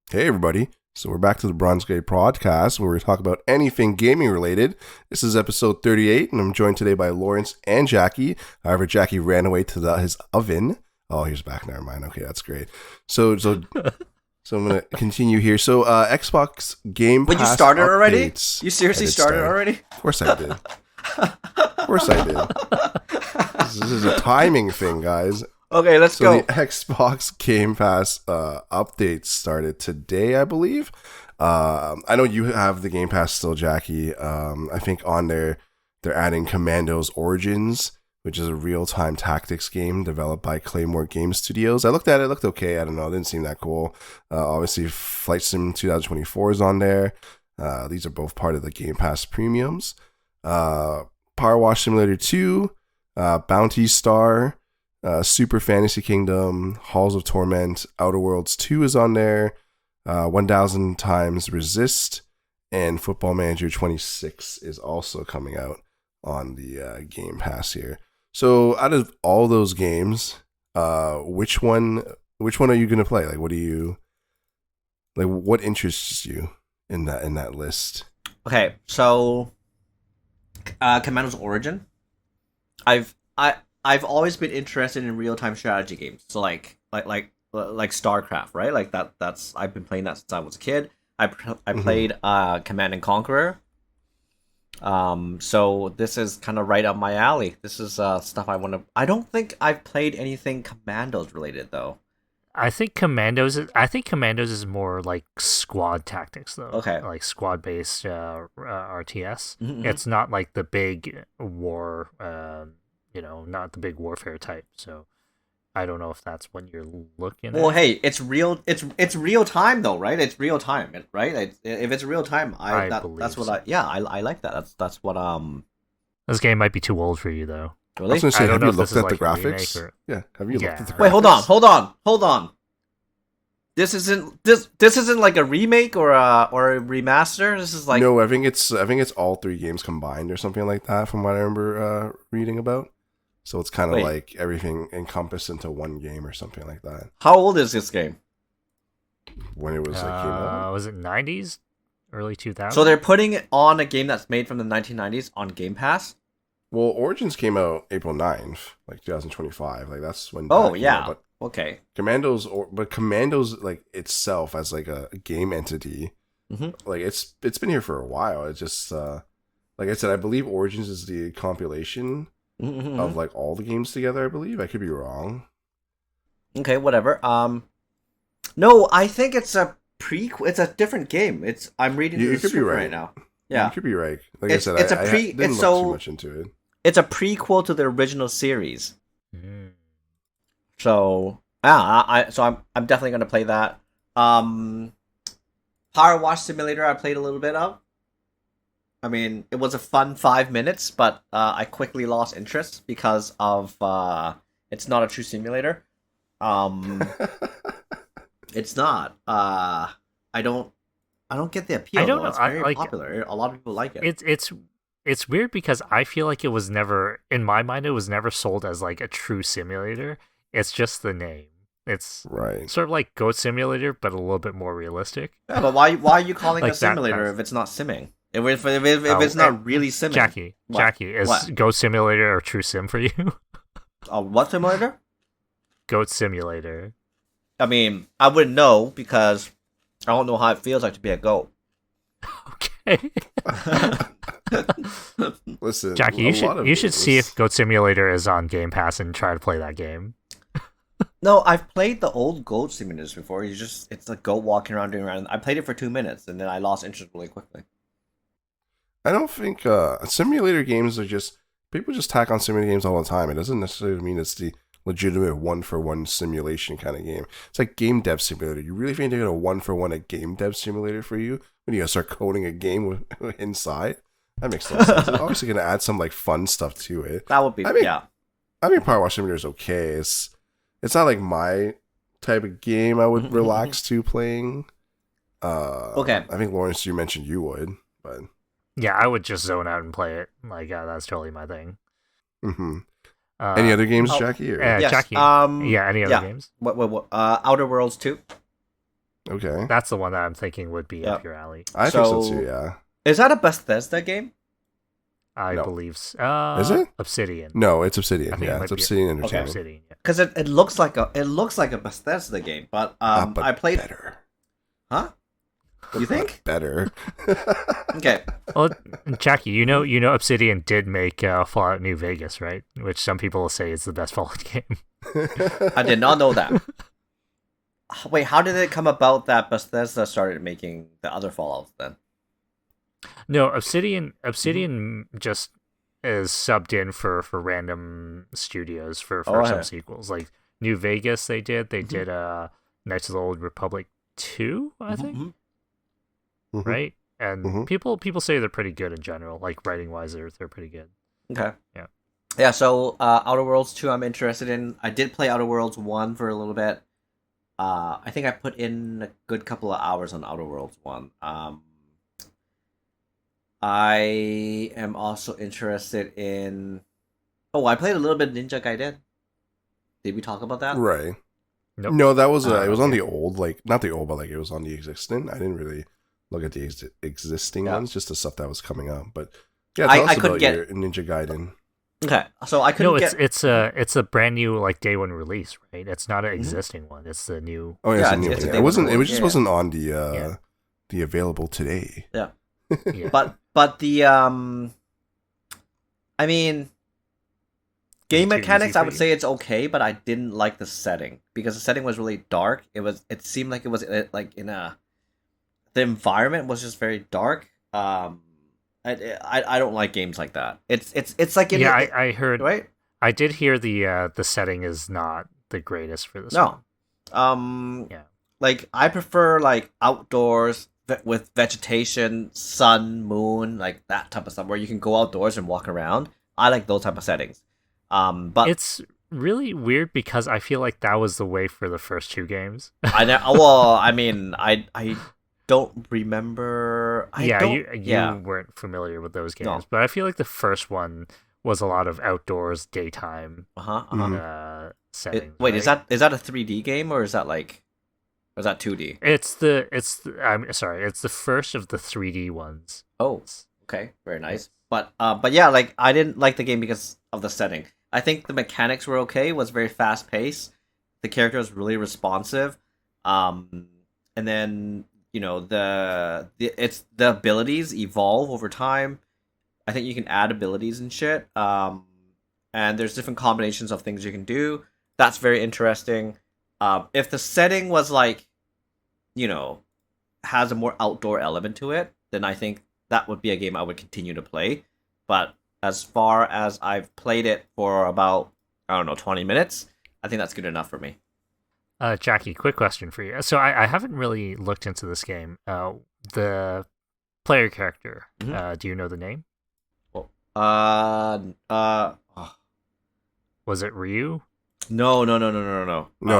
Hey, everybody. So we're back to the Bronze Gate podcast where we talk about anything gaming related. This is episode 38, and I'm joined today by Lawrence and Jackie. However, Jackie ran away to his oven. Oh, he's back. Never mind. Okay, that's great. So I'm going to continue here. So Xbox Game Pass. But you started updates. already? You seriously started already? Of course I did. Of course I did. This is a timing thing, guys. Okay, let's go. So the Xbox Game Pass update started today, I believe. I know you have the Game Pass still, Jackie. I think on there, they're adding Commandos Origins, which is a real-time tactics game developed by Claymore Game Studios. I looked at it, it looked okay. I don't know, it didn't seem that cool. Obviously, Flight Sim 2024 is on there. These are both part of the Game Pass premiums. Power Wash Simulator 2, Bounty Star, Super Fantasy Kingdom, Halls of Torment, Outer Worlds 2 is on there, 1000 Times Resist, and Football Manager 26 is also coming out on the Game Pass here. So out of all those games, which one are you going to play? Like, what interests you in that list? Okay, so Commando's Origin. I've always been interested in real-time strategy games. So like StarCraft, right? Like that's I've been playing that since I was a kid. I played Command and Conqueror. So this is kind of right up my alley. This is stuff I want to. I don't think I've played anything Commandos related though. I think Commandos is more like squad tactics though. Okay. Like squad based RTS. Mm-hmm. It's not like the big war not the big warfare type. So I don't know if that's what you're looking at. Well, hey, it's real time though, right? It's real time, right? If it's real time, that's what I like that. That's what This game might be too old for you though. Really? I was going to say, have you looked at like the graphics? Yeah, have you looked at the graphics? Wait, hold on. This isn't like a remake or a remaster. This is like no. I think it's all three games combined or something like that. From what I remember reading about. So it's kind of like everything encompassed into one game or something like that. How old is this game? When it was came out? Was it 90s? Early 2000s? So they're putting it on a game that's made from the 1990s on Game Pass? Well, Origins came out April 9th, like 2025. Like that's when. Oh yeah. But okay. Commandos like itself as like a game entity, like it's been here for a while. It's just like I said, I believe Origins is the compilation of like all the games together. I believe I could be wrong. Okay, whatever. No, I think it's a prequel. It's a different game. I'm reading the script right now. Yeah, you could be right. Like I said, I didn't look too much into it. It's a prequel to the original series. Mm. So I'm definitely gonna play that. Power Wash Simulator I played a little bit of. I mean, it was a fun 5 minutes, but I quickly lost interest because of it's not a true simulator. It's not. I don't get the appeal. I don't though. know. It's very popular. A lot of people like it. It's weird because I feel like it was never, in my mind, it was never sold as like a true simulator. It's just the name. It's right. Sort of like Goat Simulator, but a little bit more realistic. Yeah, but why are you calling like it a simulator if it's not simming? If it's not really simming? Jackie, is what? Goat Simulator a true sim for you? What simulator? Goat Simulator. I mean, I wouldn't know because I don't know how it feels like to be a goat. Okay. Listen, Jackie, you should see if Goat Simulator is on Game Pass and try to play that game. No, I've played the old goat simulators before. It's a goat walking around doing around. I played it for 2 minutes and then I lost interest really quickly. I don't think simulator games are just people just tack on simulator games all the time. It doesn't necessarily mean it's the legitimate one-for-one simulation kind of game. It's like game dev simulator. You really think they're gonna one-for-one a game dev simulator for you when you start coding a game inside? That makes no sense. They're obviously gonna add some like fun stuff to it. That would be yeah. I mean, Power Wash Simulator is okay. It's not like my type of game I would relax to playing. Okay. I think Lawrence, you mentioned you would, but yeah, I would just zone out and play it. Like that's totally my thing. Mm-hmm. Any other games, Jackie? Or? Yes. Jackie. Any other games? What? Outer Worlds 2. Okay. That's the one that I'm thinking would be up Yep. your alley. I think so too, yeah. Is that a Bethesda game? I No. believe. Is it? Obsidian? No, it's I Obsidian. think it Yeah, might it's be- Obsidian Okay, Entertainment. Obsidian. Yeah. Because it looks like a Bethesda game, but But I played. better. Huh? You think? Better. Okay. Well, Jackie, you know, Obsidian did make Fallout New Vegas, right? Which some people say is the best Fallout game. I did not know that. Wait, how did it come about that Bethesda started making the other Fallouts then? No, Obsidian just is subbed in for random studios for some okay. sequels. Like New Vegas, they did Knights of the Old Republic 2, I think, Mhm. Mhm. right? And Mhm. people say they're pretty good in general. Like writing wise, they're pretty good. Okay. Yeah. Yeah, so Outer Worlds 2 I'm interested in. I did play Outer Worlds 1 for a little bit. I think I put in a good couple of hours on Outer Worlds 1. I am also interested in... Oh, I played a little bit of Ninja Gaiden. Did we talk about that? Right. Nope. No, that was it was on okay. the old, like not the old, but like it was on the existing. I didn't really look at the existing Yeah. ones, just the stuff that was coming up. But yeah, I tell us couldn't about get- your Ninja Gaiden. Okay, so I couldn't No, get... it's a brand new like day one release, right? It's not an Mhm. existing one. It's the new. Oh yeah, Yeah, it's a new it's one. a Yeah. day It wasn't. one. It was just Yeah. wasn't on the Yeah. the available today. Yeah. Yeah. But the I mean, game Is it too mechanics easy I for would you? say it's okay, but I didn't like the setting because the setting was really dark. It seemed like it was like in a the environment was just very dark. I don't like games like that. It's like in Yeah, it, I heard. right? I did hear the setting is not the greatest for this. No. one. Yeah. Like I prefer like outdoors with vegetation, sun, moon, like that type of stuff where you can go outdoors and walk around. I like those type of settings. But It's really weird because I feel like that was the way for the first two games. I know. Well, I mean, I don't remember. You weren't familiar with those games, No. but I feel like the first one was a lot of outdoors daytime Mhm. settings. Wait, right? is that a 3D game or is that 2D? I'm sorry, it's the first of the 3D ones. Oh, okay, very nice. But yeah, like I didn't like the game because of the setting. I think the mechanics were okay. It was very fast paced. The character was really responsive. And then the abilities evolve over time. I think you can add abilities and shit. And there's different combinations of things you can do. That's very interesting. If the setting was like, has a more outdoor element to it, then I think that would be a game I would continue to play. But as far as I've played it for about, 20 minutes, I think that's good enough for me. Jackie, quick question for you. So I haven't really looked into this game. The player character, Mhm. do you know the name? Well, Was it Ryu? no. No,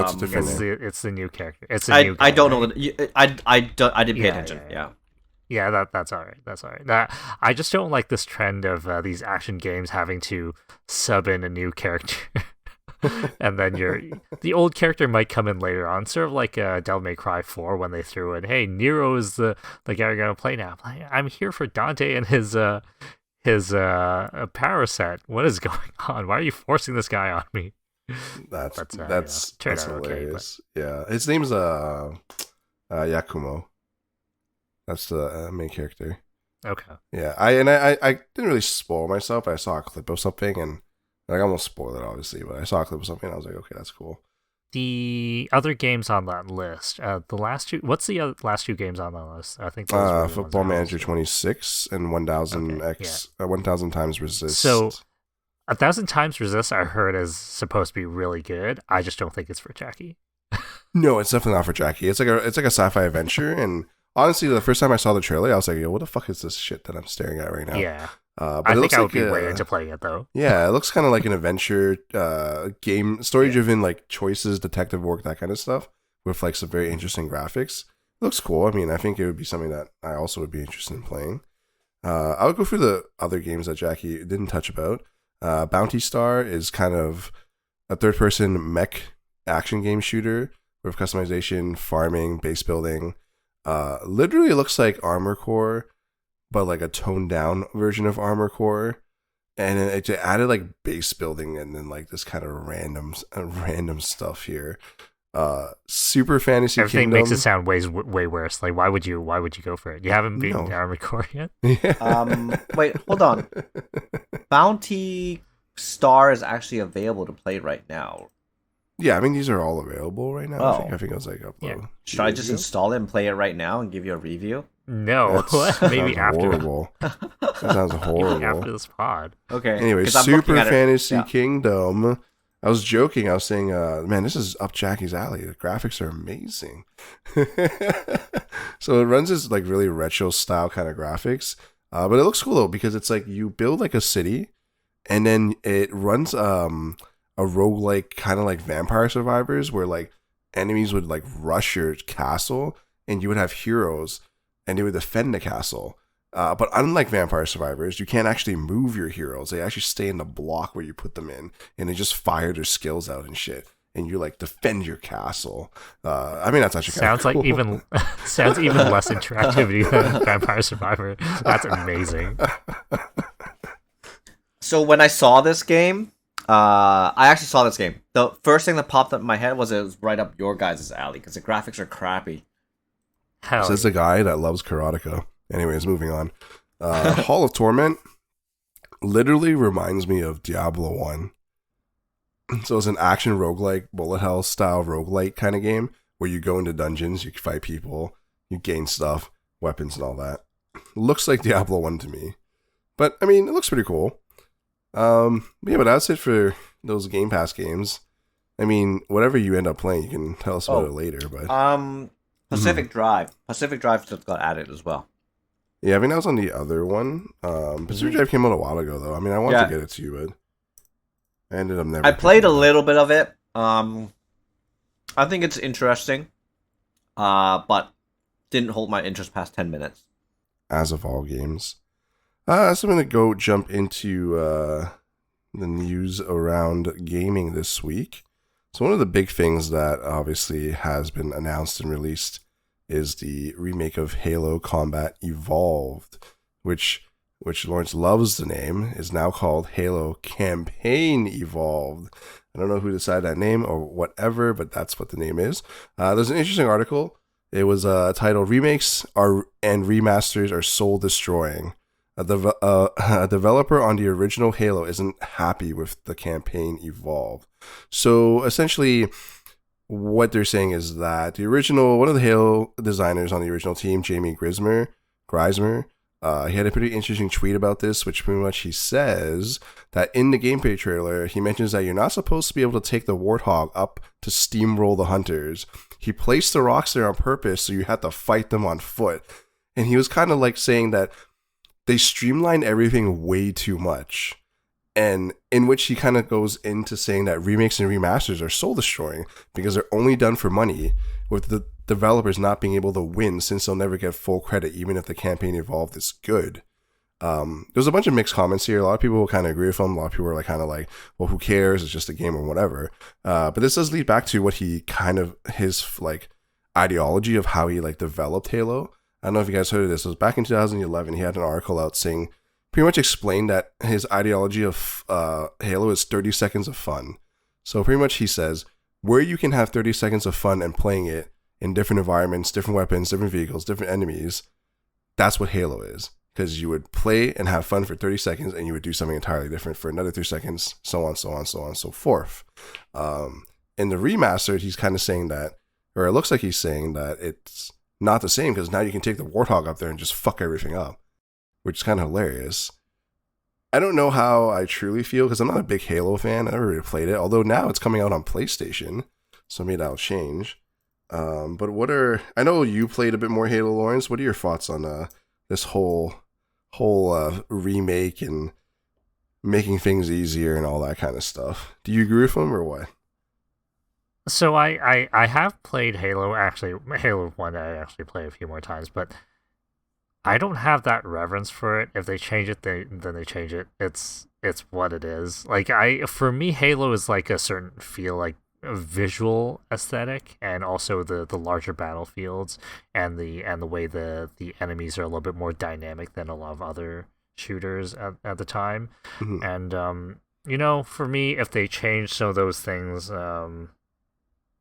it's a different name. It's the new character. It's a new guy, I don't know right? that. I didn't pay Yeah, attention. yeah. Yeah. Yeah, that's all right. That's all right. I just don't like this trend of these action games having to sub in a new character, and then the old character might come in later on, sort of like Devil May Cry 4 when they threw in, "Hey, Nero is the guy you're gonna play now." I'm here for Dante and his power set. What is going on? Why are you forcing this guy on me? That's turned out okay, hilarious. Yeah, his name's Yakumo. That's the main character. Okay. Yeah, I didn't really spoil myself. I saw a clip of something and like I almost spoiled it obviously, but I saw a clip of something and I was like, okay, that's cool. The other games on that list, the last two. What's the last two games on that list? I think those were the ones Football I Manager listed. 26 and 1000 1000 times Resist. So 1,000 Times Resist, I heard is supposed to be really good. I just don't think it's for Jackie. No, it's definitely not for Jackie. It's like a sci-fi adventure, and honestly, the first time I saw the trailer, I was like, yo, what the fuck is this shit that I'm staring at right now? Yeah. But I it think looks I like would be way into playing it though. Yeah, it looks kind of like an adventure game, story-driven, like choices, detective work, that kind of stuff, with like some very interesting graphics. It looks cool. I mean, I think it would be something that I also would be interested in playing. I would go through the other games that Jackie didn't touch about. Bounty Star is kind of a third-person mech action game shooter with customization, farming, base building. Literally looks like Armor Core, but like a toned down version of Armor Core. And then it added like base building and then like this kind of random stuff here. Super Fantasy Everything Kingdom. makes it sound way worse. Like why would you go for it? You haven't beaten No. Armored Core yet? Yeah. Wait, hold on. Bounty Star is actually available to play right now. Yeah, I mean these are all available right now. Oh. I think it was like upload. Yeah. Should I just install it and play it right now and give you a review? No, maybe sounds after. horrible. That sounds Maybe horrible. after this pod. Okay. Anyway, 'cause I'm Super looking at it. Fantasy Yeah. Kingdom. I was joking. I was saying, man, this is up Jackie's alley. The graphics are amazing. So it runs this like really retro style kind of graphics, but it looks cool though because it's like you build like a city, and then it runs a roguelike kind of like Vampire Survivors where like enemies would like rush your castle, and you would have heroes, and they would defend the castle. But unlike Vampire Survivors, you can't actually move your heroes. They actually stay in the block where you put them in, and they just fire their skills out and shit. And you like defend your castle. I mean, that's actually Sounds cool. like even sounds even less interactivity than Vampire Survivor. That's amazing. So when I saw this game, I actually saw this game. The first thing that popped up in my head was it was right up your guys' alley because the graphics are crappy. Hell, Says the guy that loves Karateka. Anyways, moving on. Hall of Torment literally reminds me of Diablo 1. So it's an action roguelike, bullet hell style roguelike kind of game where you go into dungeons, you fight people, you gain stuff, weapons and all that. Looks like Diablo 1 to me. But, I mean, it looks pretty cool. Yeah, but that's it for those Game Pass games. I mean, whatever you end up playing, you can tell us about it later. But Pacific Drive. Pacific Drive just got added as well. yeah, I mean, that was on the other one. Pacific Drive came out a while ago, though. I mean, I wanted to get it to you, but I ended up never. I played a picking it up. little bit of it. I think it's interesting, but didn't hold my interest past 10 minutes. As of all games. So I'm going to go jump into the news around gaming this week. So one of the big things that obviously has been announced and released is the remake of Halo Combat Evolved, which Lawrence loves the name, is now called Halo Campaign Evolved. I don't know who decided that name or whatever, but that's what the name is. There's an interesting article. It was titled "Remakes and Remasters Are Soul Destroying." A developer on the original Halo isn't happy with the campaign Evolved. So essentially, what they're saying is that one of the Halo designers on the original team, Jamie Grismer, he had a pretty interesting tweet about this, which pretty much he says that in the gameplay trailer, he mentions that you're not supposed to be able to take the Warthog up to steamroll the hunters. He placed the rocks there on purpose, so you had to fight them on foot. And he was kind of like saying that they streamlined everything way too much. And in which he kind of goes into saying that remakes and remasters are soul destroying because they're only done for money, with the developers not being able to win since they'll never get full credit even if the campaign Evolved is good. There's a bunch of mixed comments here. A lot of people will kind of agree with him. A lot of people are kind of like, well, who cares? It's just a game or whatever. But this does lead back to what he his like ideology of how he like developed Halo. I don't know if you guys heard of this. It was back in 2011. He had an article out saying, pretty much explained that his ideology of Halo is 30 seconds of fun. So pretty much he says, where you can have 30 seconds of fun and playing it in different environments, different weapons, different vehicles, different enemies, that's what Halo is. Because you would play and have fun for 30 seconds and you would do something entirely different for another 3 seconds, so on, so on, so on, so forth. In the remastered, he's kind of saying that, or it looks like he's saying that it's not the same because now you can take the Warthog up there and just fuck everything up, which is kind of hilarious. I don't know how I truly feel because I'm not a big Halo fan. I never really played it, although now it's coming out on PlayStation, so maybe that'll change. But I know you played a bit more Halo, Lawrence. What are your thoughts on this whole remake and making things easier and all that kind of stuff? Do you agree with them or what? So I have played Halo, actually, Halo 1 I actually played a few more times, but I don't have that reverence for it. If they change it, then they change it. It's what it is. Like for me, Halo is like a certain feel, like visual aesthetic, and also the larger battlefields, and the way the enemies are a little bit more dynamic than a lot of other shooters at the time. Mhm. And for me, if they change some of those things,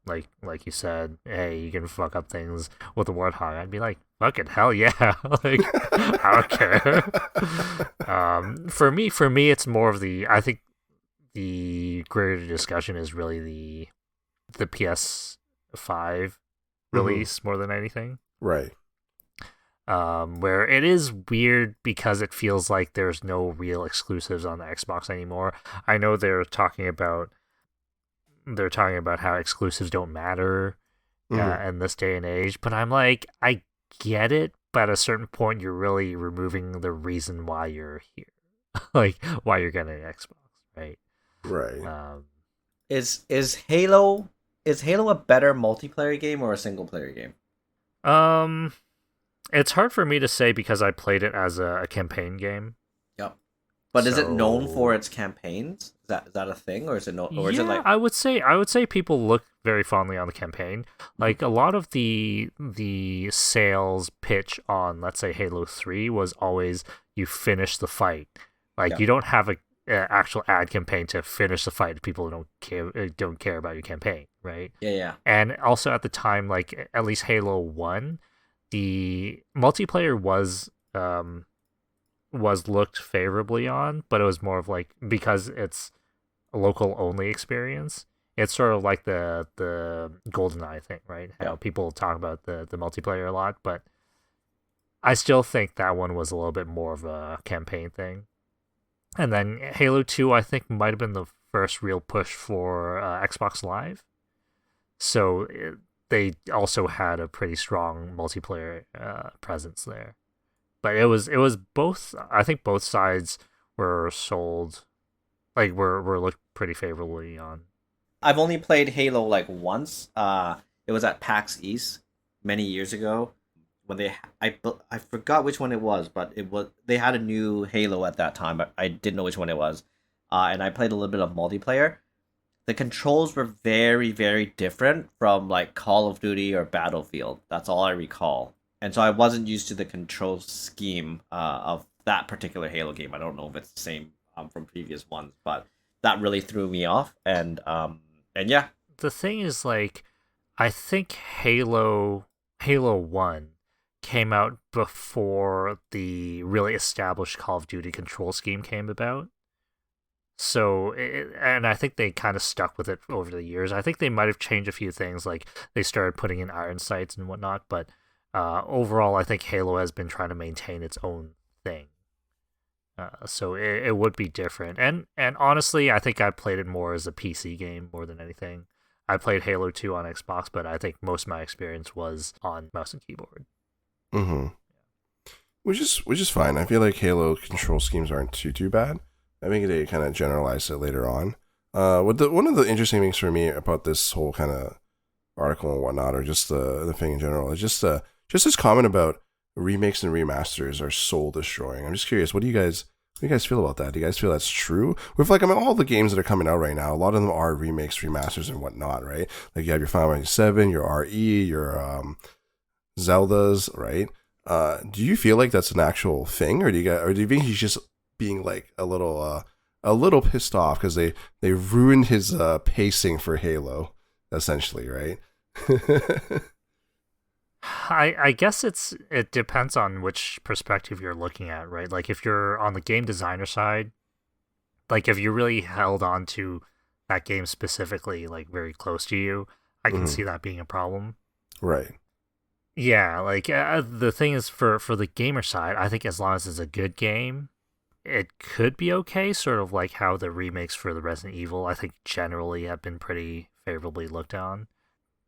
like you said, hey, you can fuck up things with the Warthog, I'd be like, fucking hell yeah. Like, I don't care. For me, it's more of I think the greater discussion is really the PS5 release more than anything. Right. Where it is weird because it feels like there's no real exclusives on the Xbox anymore. I know they're talking about how exclusives don't matter in this day and age, but I'm like, I get it, but at a certain point, you're really removing the reason why you're here, like why you're getting an Xbox, right? Right. Is Halo a better multiplayer game or a single player game? It's hard for me to say because I played it as a campaign game. Yep. But is it known for its campaigns? Is that a thing, or is it is it like? I would say people look very fondly on the campaign. Like a lot of the sales pitch on, let's say, Halo 3 was always you finish the fight. Like you don't have a actual ad campaign to finish the fight. People don't care about your campaign, right? Yeah. And also at the time, like at least Halo 1, the multiplayer was looked favorably on, but it was more of like, because it's a local only experience, it's sort of like the GoldenEye thing, right? How people talk about the multiplayer a lot, but I still think that one was a little bit more of a campaign thing. And then Halo 2, I think, might have been the first real push for Xbox Live. So they also had a pretty strong multiplayer presence there. But it was both. I think both sides were sold, like were looked pretty favorably on. I've only played Halo like once. It was at PAX East many years ago when I forgot which one it was, but they had a new Halo at that time. But I didn't know which one it was, and I played a little bit of multiplayer. The controls were very, very different from like Call of Duty or Battlefield. That's all I recall. And so I wasn't used to the control scheme of that particular Halo game. I don't know if it's the same from previous ones, but that really threw me off. And yeah. The thing is, like, I think Halo 1 came out before the really established Call of Duty control scheme came about. So, and I think they kind of stuck with it over the years. I think they might have changed a few things, like they started putting in iron sights and whatnot, but overall, I think Halo has been trying to maintain its own thing. So it would be different. And honestly, I think I played it more as a PC game more than anything. I played Halo 2 on Xbox, but I think most of my experience was on mouse and keyboard. Mm-hmm. Which is fine. I feel like Halo control schemes aren't too bad. I think they kind of generalize it later on. One of the interesting things for me about this whole kind of article and whatnot, or just the thing in general, is just this comment about remakes and remasters are soul destroying. I'm just curious, what do you guys feel about that? Do you guys feel that's true? With like, I mean, all the games that are coming out right now, a lot of them are remakes, remasters, and whatnot, right? Like you have your Final Fantasy 7, your RE, your Zeldas, right? Do you feel like that's an actual thing, or do you think he's just being like a little pissed off because they ruined his pacing for Halo, essentially, right? I guess it depends on which perspective you're looking at, right? Like if you're on the game designer side, like if you really held on to that game specifically, like very close to you, I can see that being a problem. Right. Yeah, like the thing is, for the gamer side, I think as long as it's a good game, it could be okay. Sort of like how the remakes for the Resident Evil, I think, generally have been pretty favorably looked on.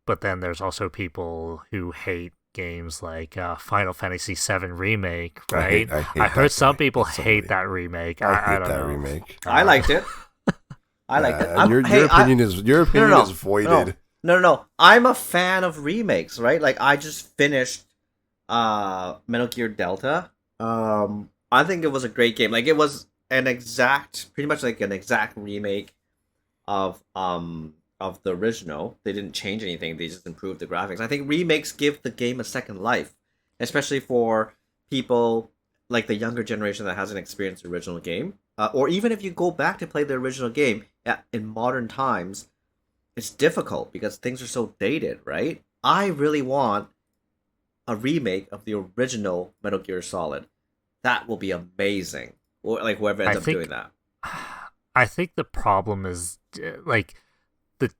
But then there's also people who hate games like Final Fantasy VII Remake, right? I heard some people hate that remake. I don't know. Remake. I liked it. I liked it. Your opinion is voided. No. I'm a fan of remakes, right? Like I just finished Metal Gear Delta. I think it was a great game. Like it was pretty much like an exact remake of of the original. They didn't change anything. They just improved the graphics. I think remakes give the game a second life, especially for people like the younger generation that hasn't experienced the original game. Or even if you go back to play the original game in modern times, it's difficult because things are so dated, right? I really want a remake of the original Metal Gear Solid. That will be amazing. Or like whoever ends up doing that. I think the problem is like the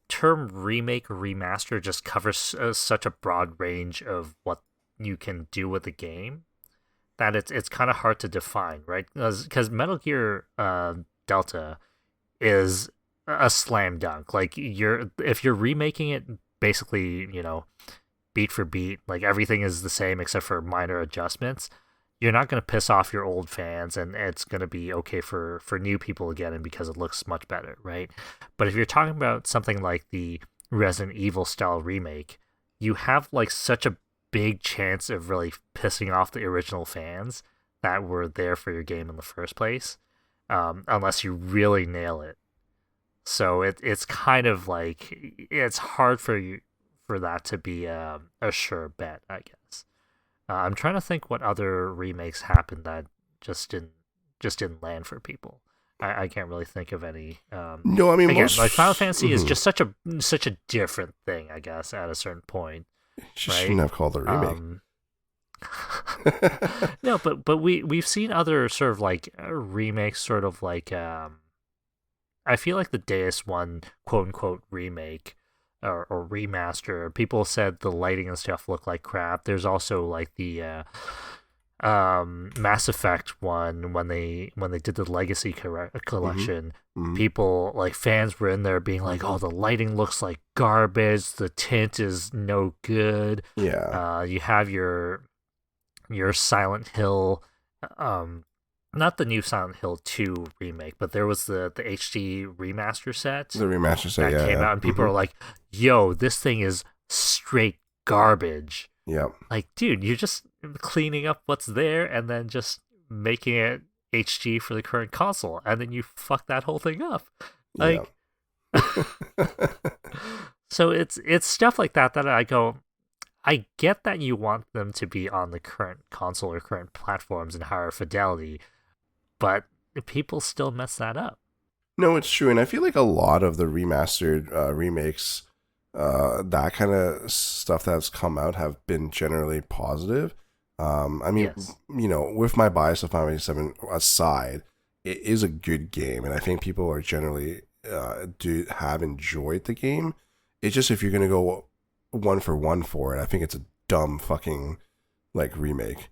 term remake or remaster just covers such a broad range of what you can do with the game that it's kind of hard to define, right? Because Metal Gear Delta is a slam dunk. Like if you're remaking it, basically, beat for beat, like everything is the same except for minor adjustments. You're not going to piss off your old fans, and it's going to be okay for new people again, and because it looks much better, right? But if you're talking about something like the Resident Evil style remake, you have like such a big chance of really pissing off the original fans that were there for your game in the first place, unless you really nail it. So it's kind of like it's hard for that to be a sure bet, I guess. I'm trying to think what other remakes happened that just didn't land for people. I can't really think of any. No, I mean, again, like Final Fantasy is just such a different thing, I guess, at a certain point. Just shouldn't have called it a remake. No, but we've seen other sort of like remakes, sort of like I feel like the Deus one, quote unquote, remake or remaster. People said the lighting and stuff looked like crap. There's also like the Mass Effect one when they did the Legacy collection. Mm-hmm. People, like fans, were in there being like, "Oh, the lighting looks like garbage. The tint is no good." Yeah. You have your Silent Hill. Not the new Silent Hill 2 remake, but there was the HD remaster set. The remaster set, that came out, and people are like, "Yo, this thing is straight garbage." Yep. Like, dude, you're just cleaning up what's there and then just making it HD for the current console, and then you fuck that whole thing up. Like, so it's stuff like that I go, I get that you want them to be on the current console or current platforms and higher fidelity, but people still mess that up. No, it's true. And I feel like a lot of the remastered remakes, that kind of stuff that's come out have been generally positive. I mean, Yes. With my bias of Final Fantasy 7 aside, it is a good game. And I think people are generally have enjoyed the game. It's just if you're going to go one for one for it, I think it's a dumb fucking like remake.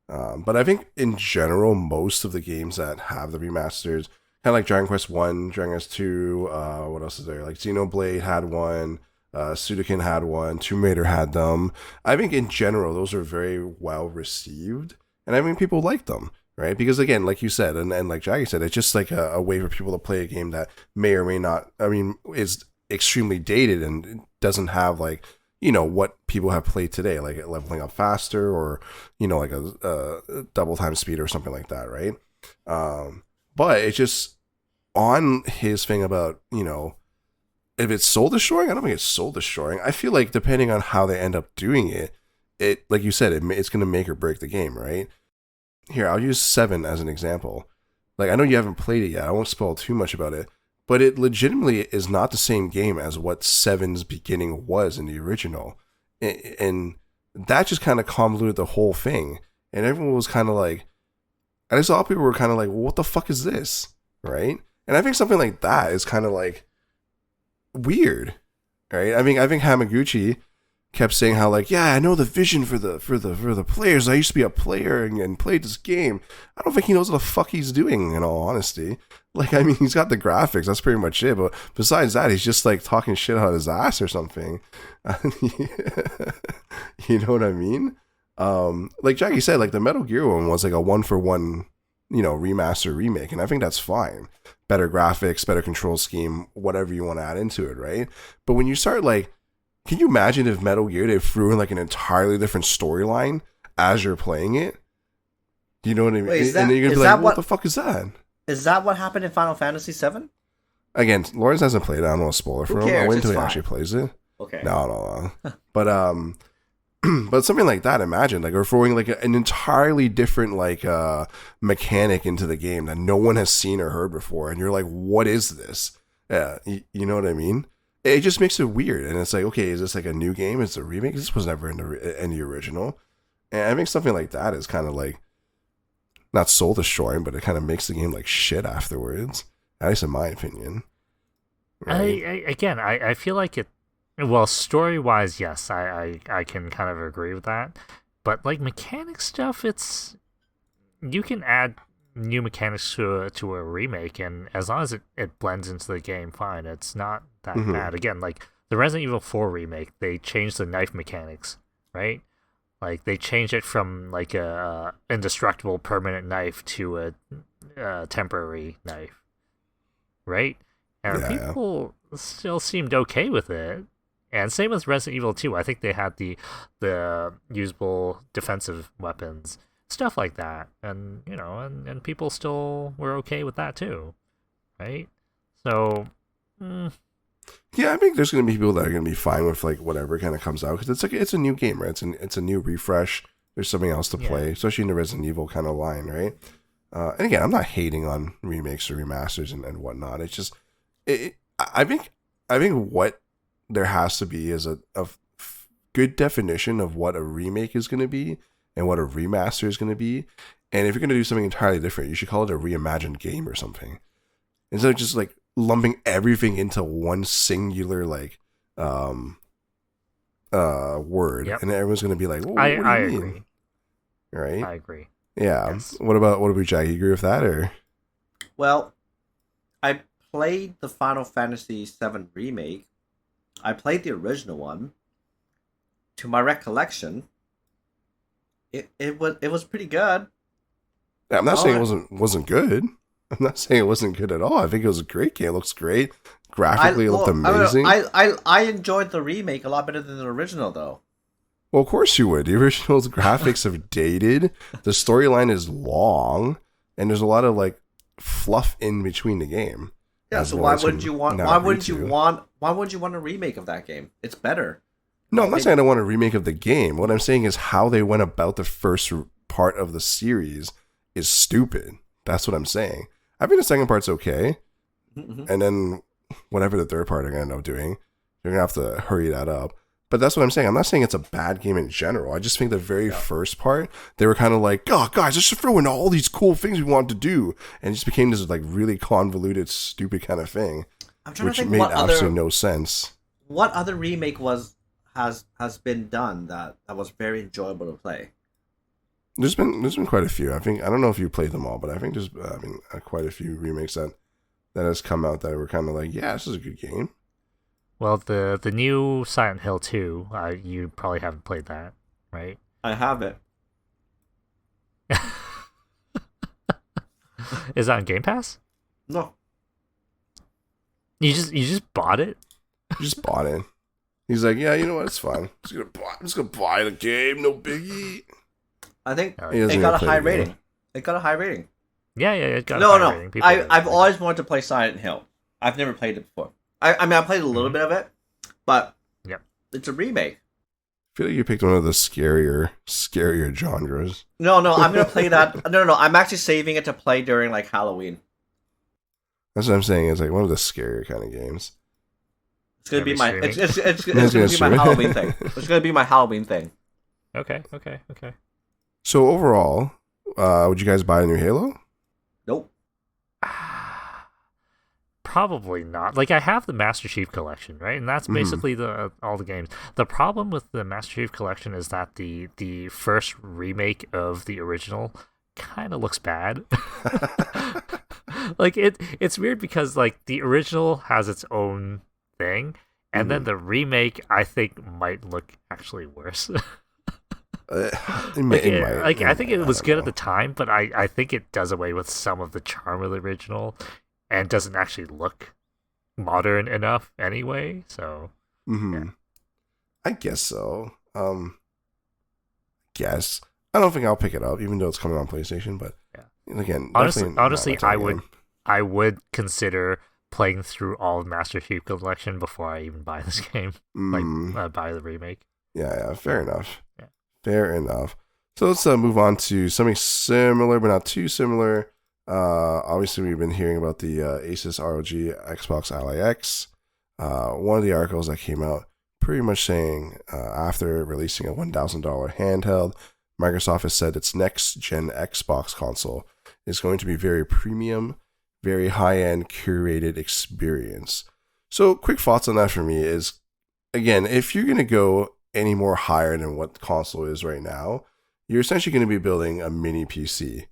But I think in general, most of the games that have the remasters, kind of like Dragon Quest 1, Dragon Quest 2, what else is there? Like Xenoblade had one, Sudoku had one, Tomb Raider had them. I think in general, those are very well received. And I mean, people like them, right? Because again, like you said, and like Jackie said, it's just like a way for people to play a game that may or may not, is extremely dated and doesn't have like, what people have played today, like leveling up faster or, like a double time speed or something like that, right? But it's just on his thing about, if it's soul destroying, I don't think it's soul destroying. I feel like depending on how they end up doing it, like you said, it's going to make or break the game, right? Here, I'll use 7 as an example. Like, I know you haven't played it yet. I won't spoil too much about it. But it legitimately is not the same game as what 7's beginning was in the original. And that just kind of convoluted the whole thing. And everyone was kind of like, I saw people were kind of like, well, what the fuck is this? Right? And I think something like that is kind of like weird. Right? I think Hamaguchi kept saying how like, yeah, I know the vision for the players. I used to be a player and played this game. I don't think he knows what the fuck he's doing, in all honesty. Like, I mean, he's got the graphics. That's pretty much it. But besides that, he's just like talking shit out of his ass or something. You know what I mean? Like Jackie said, like the Metal Gear one was like a 1-for-1, remaster remake. And I think that's fine. Better graphics, better control scheme, whatever you want to add into it, right? But when you start like, can you imagine if Metal Gear, they threw in like an entirely different storyline as you're playing it? Do you know what I mean? Wait, and then you're going to be like, what the fuck is that? Is that what happened in Final Fantasy VII? Again, Lawrence hasn't played it. I don't know a spoiler for him. I'll wait until he It's actually plays it. Okay. No. But but something like that. Imagine like we're throwing like an entirely different like mechanic into the game that no one has seen or heard before, and you're like, what is this? Yeah, you know what I mean? It just makes it weird, and it's like, okay, is this like a new game? Is it a remake? This was never in the original, and I think something like that is kind of like not soul destroying, but it kind of makes the game like shit afterwards. At least in my opinion. Right? I feel like it. Well, story wise, yes, I can kind of agree with that. But like mechanic stuff, you can add new mechanics to a remake, and as long as it blends into the game, fine. It's not that bad. Again, like the Resident Evil 4 remake, they changed the knife mechanics, right? Like they changed it from like a indestructible permanent knife to a temporary knife, right? And people still seemed okay with it. And same with Resident Evil 2. I think they had the usable defensive weapons, stuff like that, and and people still were okay with that too, right? So, yeah, I think there's going to be people that are going to be fine with like whatever kind of comes out because it's a new game, right? It's a new refresh. There's something else to play, especially in the Resident Evil kind of line, right? And again, I'm not hating on remakes or remasters and whatnot. It's just, I think what there has to be is a good definition of what a remake is going to be and what a remaster is going to be. And if you're going to do something entirely different, you should call it a reimagined game or something. Instead of just like lumping everything into one singular like word. Yep. And everyone's going to be like, well, what do you I mean? agree. Right? I agree. Yeah. Yes. What about Jack? You agree with that or? Well, I played the Final Fantasy VII Remake. I played the original one. To my recollection, it was pretty good. Yeah, I'm not saying it wasn't good. I'm not saying it wasn't good at all. I think it was a great game. It looks great. Graphically, it looked amazing. I enjoyed the remake a lot better than the original, though. Well, of course you would. The original's graphics have dated. The storyline is long, and there's a lot of like fluff in between the game. Yeah, so why wouldn't you want a remake of that game? It's better. No, I'm not saying I don't want a remake of the game. What I'm saying is how they went about the first part of the series is stupid. That's what I'm saying. I think the second part's okay. Mm-hmm. And then whatever the third part they're going to end up doing, they're going to have to hurry that up. But that's what I'm saying. I'm not saying it's a bad game in general. I just think the very first part, they were kind of like, oh, guys, let's just throw in all these cool things we want to do. And it just became this like really convoluted, stupid kind of thing. I'm trying to think made absolutely no sense. What other remake has been done that was very enjoyable to play? There's been quite a few. I don't know if you played them all, but I think there's quite a few remakes that has come out that were kind of like, yeah, this is a good game. Well, the new Silent Hill 2, you probably haven't played that, right? I have it. Is that on Game Pass? No. You just bought it? Just bought it. He's like, yeah, you know what? It's fine. I'm just gonna buy the game. No biggie. I think it got a high rating. It got a high rating. Yeah, it got a high rating. I've always wanted to play Silent Hill. I've never played it before. I mean, I played a little bit of it, but it's a remake. I feel like you picked one of the scarier genres. No, I'm gonna play that. No, I'm actually saving it to play during like Halloween. That's what I'm saying. It's like one of the scarier kind of games. It's gonna be my it's gonna be my Halloween thing. It's gonna be my Halloween thing. Okay. So overall, would you guys buy a new Halo? Nope. Probably not. Like I have the Master Chief Collection, right, and that's basically all the games. The problem with the Master Chief Collection is that the first remake of the original kind of looks bad. Like it's weird because like the original has its own thing, and then the remake I think might look actually worse. I think it was good at the time, but I think it does away with some of the charm of the original. And doesn't actually look modern enough anyway, so... Yeah. I guess so. I don't think I'll pick it up, even though it's coming on PlayStation, but again... Honestly, I would consider playing through all of Master Chief Collection before I even buy this game, buy the remake. Yeah, fair enough. Yeah. Fair enough. So let's move on to something similar, but not too similar. Obviously, we've been hearing about the Asus ROG Xbox Ally X. One of the articles that came out pretty much saying after releasing a $1,000 handheld, Microsoft has said its next-gen Xbox console is going to be very premium, very high-end, curated experience. So quick thoughts on that for me is, again, if you're going to go any more higher than what the console is right now, you're essentially going to be building a mini PC,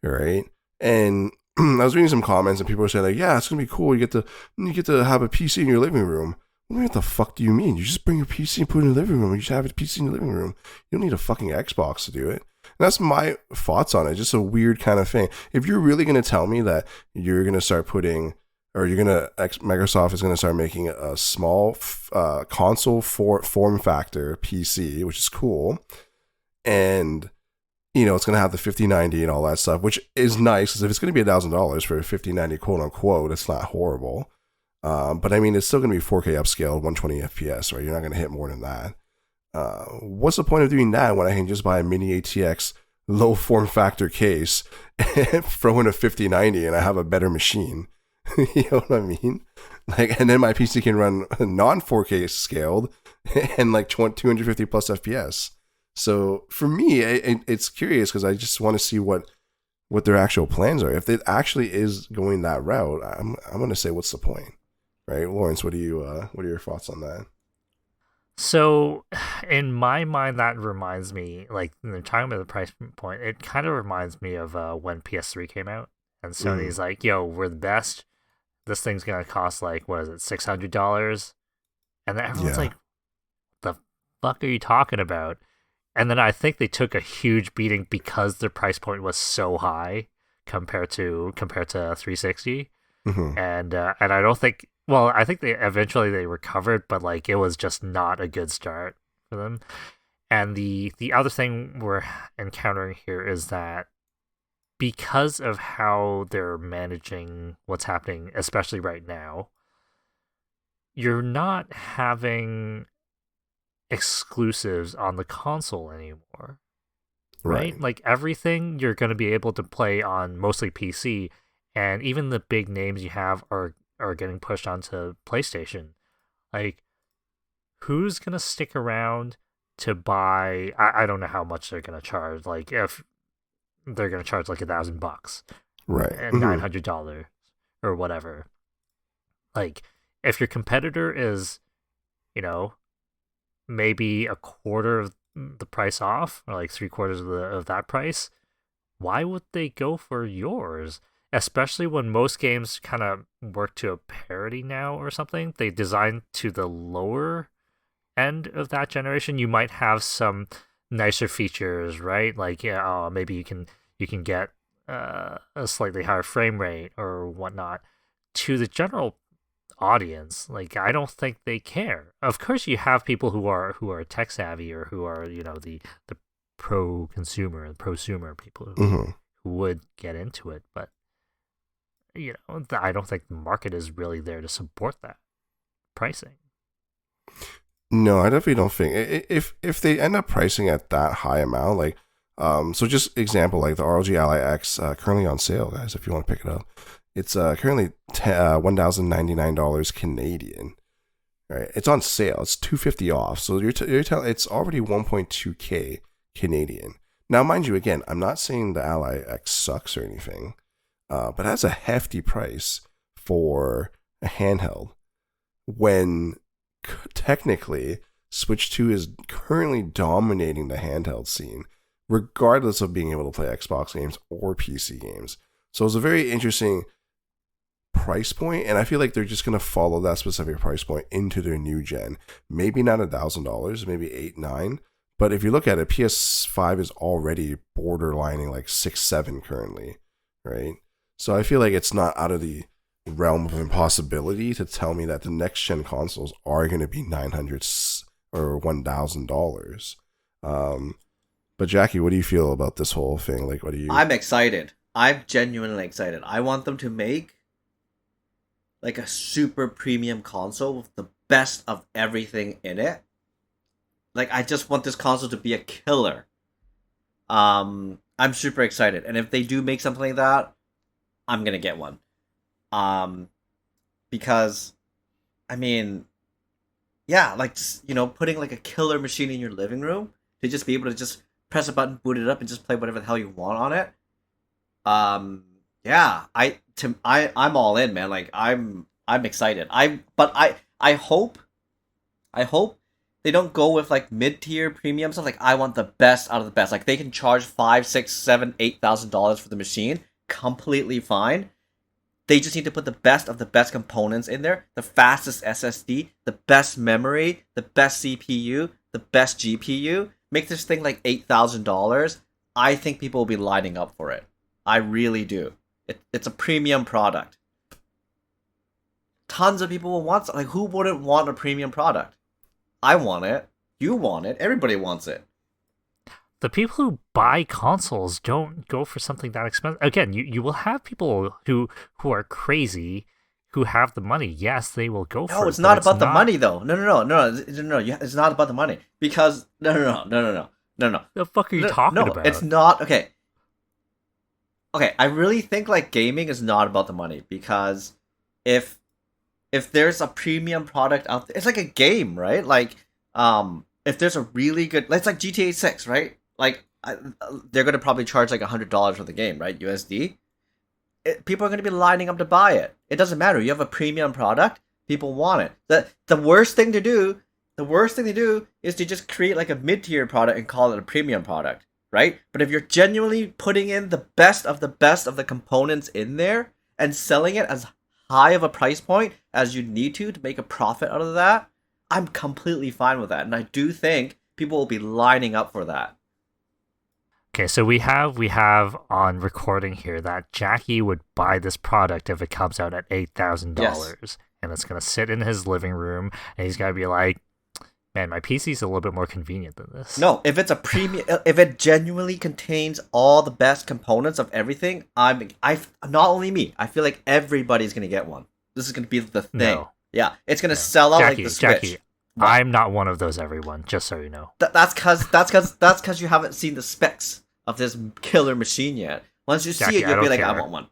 right? And I was reading some comments and people were saying like, yeah, it's going to be cool. You get to have a PC in your living room. What the fuck do you mean? You just bring your PC and put it in the living room. You just have a PC in your living room. You don't need a fucking Xbox to do it. And that's my thoughts on it. Just a weird kind of thing. If you're really going to tell me that you're going to start putting, or Microsoft is going to start making a small console form factor PC, which is cool, and it's going to have the 5090 and all that stuff, which is nice because if it's going to be $1,000 for a 5090 quote unquote, it's not horrible. But I mean, it's still going to be 4K upscaled, 120 FPS, right? You're not going to hit more than that. What's the point of doing that when I can just buy a mini ATX low form factor case and throw in a 5090 and I have a better machine? You know what I mean? And then my PC can run non 4K scaled and like 250 plus FPS. So for me, it's curious because I just want to see what their actual plans are. If it actually is going that route, I'm going to say, what's the point? Right, Lawrence, what are your thoughts on that? So, in my mind, that reminds me, like, when they're talking about the price point, it kind of reminds me of when PS3 came out, and Sony's like, yo, we're the best. This thing's going to cost, like, what is it, $600? And then everyone's like, the fuck are you talking about? And then I think they took a huge beating because their price point was so high compared to 360. Mm-hmm. And I don't think, well, I think they recovered, but like it was just not a good start for them. And the other thing we're encountering here is that because of how they're managing what's happening, especially right now, you're not having exclusives on the console anymore. Right? Like everything you're going to be able to play on mostly PC, and even the big names you have are getting pushed onto PlayStation. Like, who's going to stick around to buy? I don't know how much they're going to charge. Like, if they're going to charge like $1,000, right, and $900 or whatever. Like, if your competitor is, maybe a quarter of the price off, or like 3/4 of that price, why would they go for yours? Especially when most games kind of work to a parity now or something. They design to the lower end of that generation. You might have some nicer features, right? Like, maybe you can get a slightly higher frame rate or whatnot. To the general audience, like, I don't think they care. Of course, you have people who are tech savvy or who are the pro consumer and prosumer people who would get into it, but I don't think the market is really there to support that pricing. No, I definitely don't think if they end up pricing at that high amount, like, so just example, like the ROG Ally X currently on sale, guys. If you want to pick it up, it's currently $1,099 Canadian. Right, it's on sale. It's $250 off. So you're telling it's already 1.2K Canadian. Now, mind you, again, I'm not saying the Ally X sucks or anything. But that's a hefty price for a handheld when technically Switch 2 is currently dominating the handheld scene, regardless of being able to play Xbox games or PC games. So it's a very interesting price point, and I feel like they're just going to follow that specific price point into their new gen. Maybe not $1,000, maybe $800-900. But if you look at it, PS5 is already borderlining like 6-7 currently, right? So I feel like it's not out of the realm of impossibility to tell me that the next gen consoles are going to be $900 or $1,000. But Jackie, what do you feel about this whole thing? Like, what do you? I'm excited. I'm genuinely excited. I want them to make like a super premium console with the best of everything in it. Like I just want this console to be a killer. I'm super excited, and if they do make something like that, I'm gonna get one. Because, I mean, yeah, like just, putting like a killer machine in your living room to just be able to just press a button, boot it up, and just play whatever the hell you want on it. Yeah, I'm all in, man. Like I'm excited. I hope they don't go with like mid-tier premium stuff. Like I want the best out of the best. Like they can charge $5, $6, $7, $8,000 for the machine, completely fine. They just need to put the best of the best components in there, the fastest SSD, the best memory, the best CPU, the best GPU. Make this thing like $8,000. I think people will be lining up for it. I really do. It's a premium product. Tons of people will want it. Like who wouldn't want a premium product? I want it. You want it. Everybody wants it. The people who buy consoles don't go for something that expensive. Again, you will have people who are crazy who have the money. Yes, they will go for it. No, it's not about the money though. No. It's not about the money because no. The fuck are you talking about? No, it's not. Okay, I really think like gaming is not about the money because if there's a premium product out there, it's like a game, right? Like, if there's a really good, it's like GTA 6, right? Like, they're gonna probably charge like $100 for the game, right? USD. People are gonna be lining up to buy it. It doesn't matter. You have a premium product, people want it. The worst thing to do is to just create like a mid-tier product and call it a premium product, right? But if you're genuinely putting in the best of the components in there and selling it as high of a price point as you need to make a profit out of that, I'm completely fine with that. And I do think people will be lining up for that. Okay, so we have on recording here that Jackie would buy this product if it comes out at $8,000. Yes. And it's going to sit in his living room, and he's going to be like, man, my PC's a little bit more convenient than this. No, if it's a premium, if it genuinely contains all the best components of everything, not only me, I feel like everybody's going to get one. This is going to be the thing. No. Yeah, it's going to sell out like the Switch. Jackie, I'm not one of those everyone, just so you know. That's because you haven't seen the specs of this killer machine yet. Once you see it, you'll be like, I want one.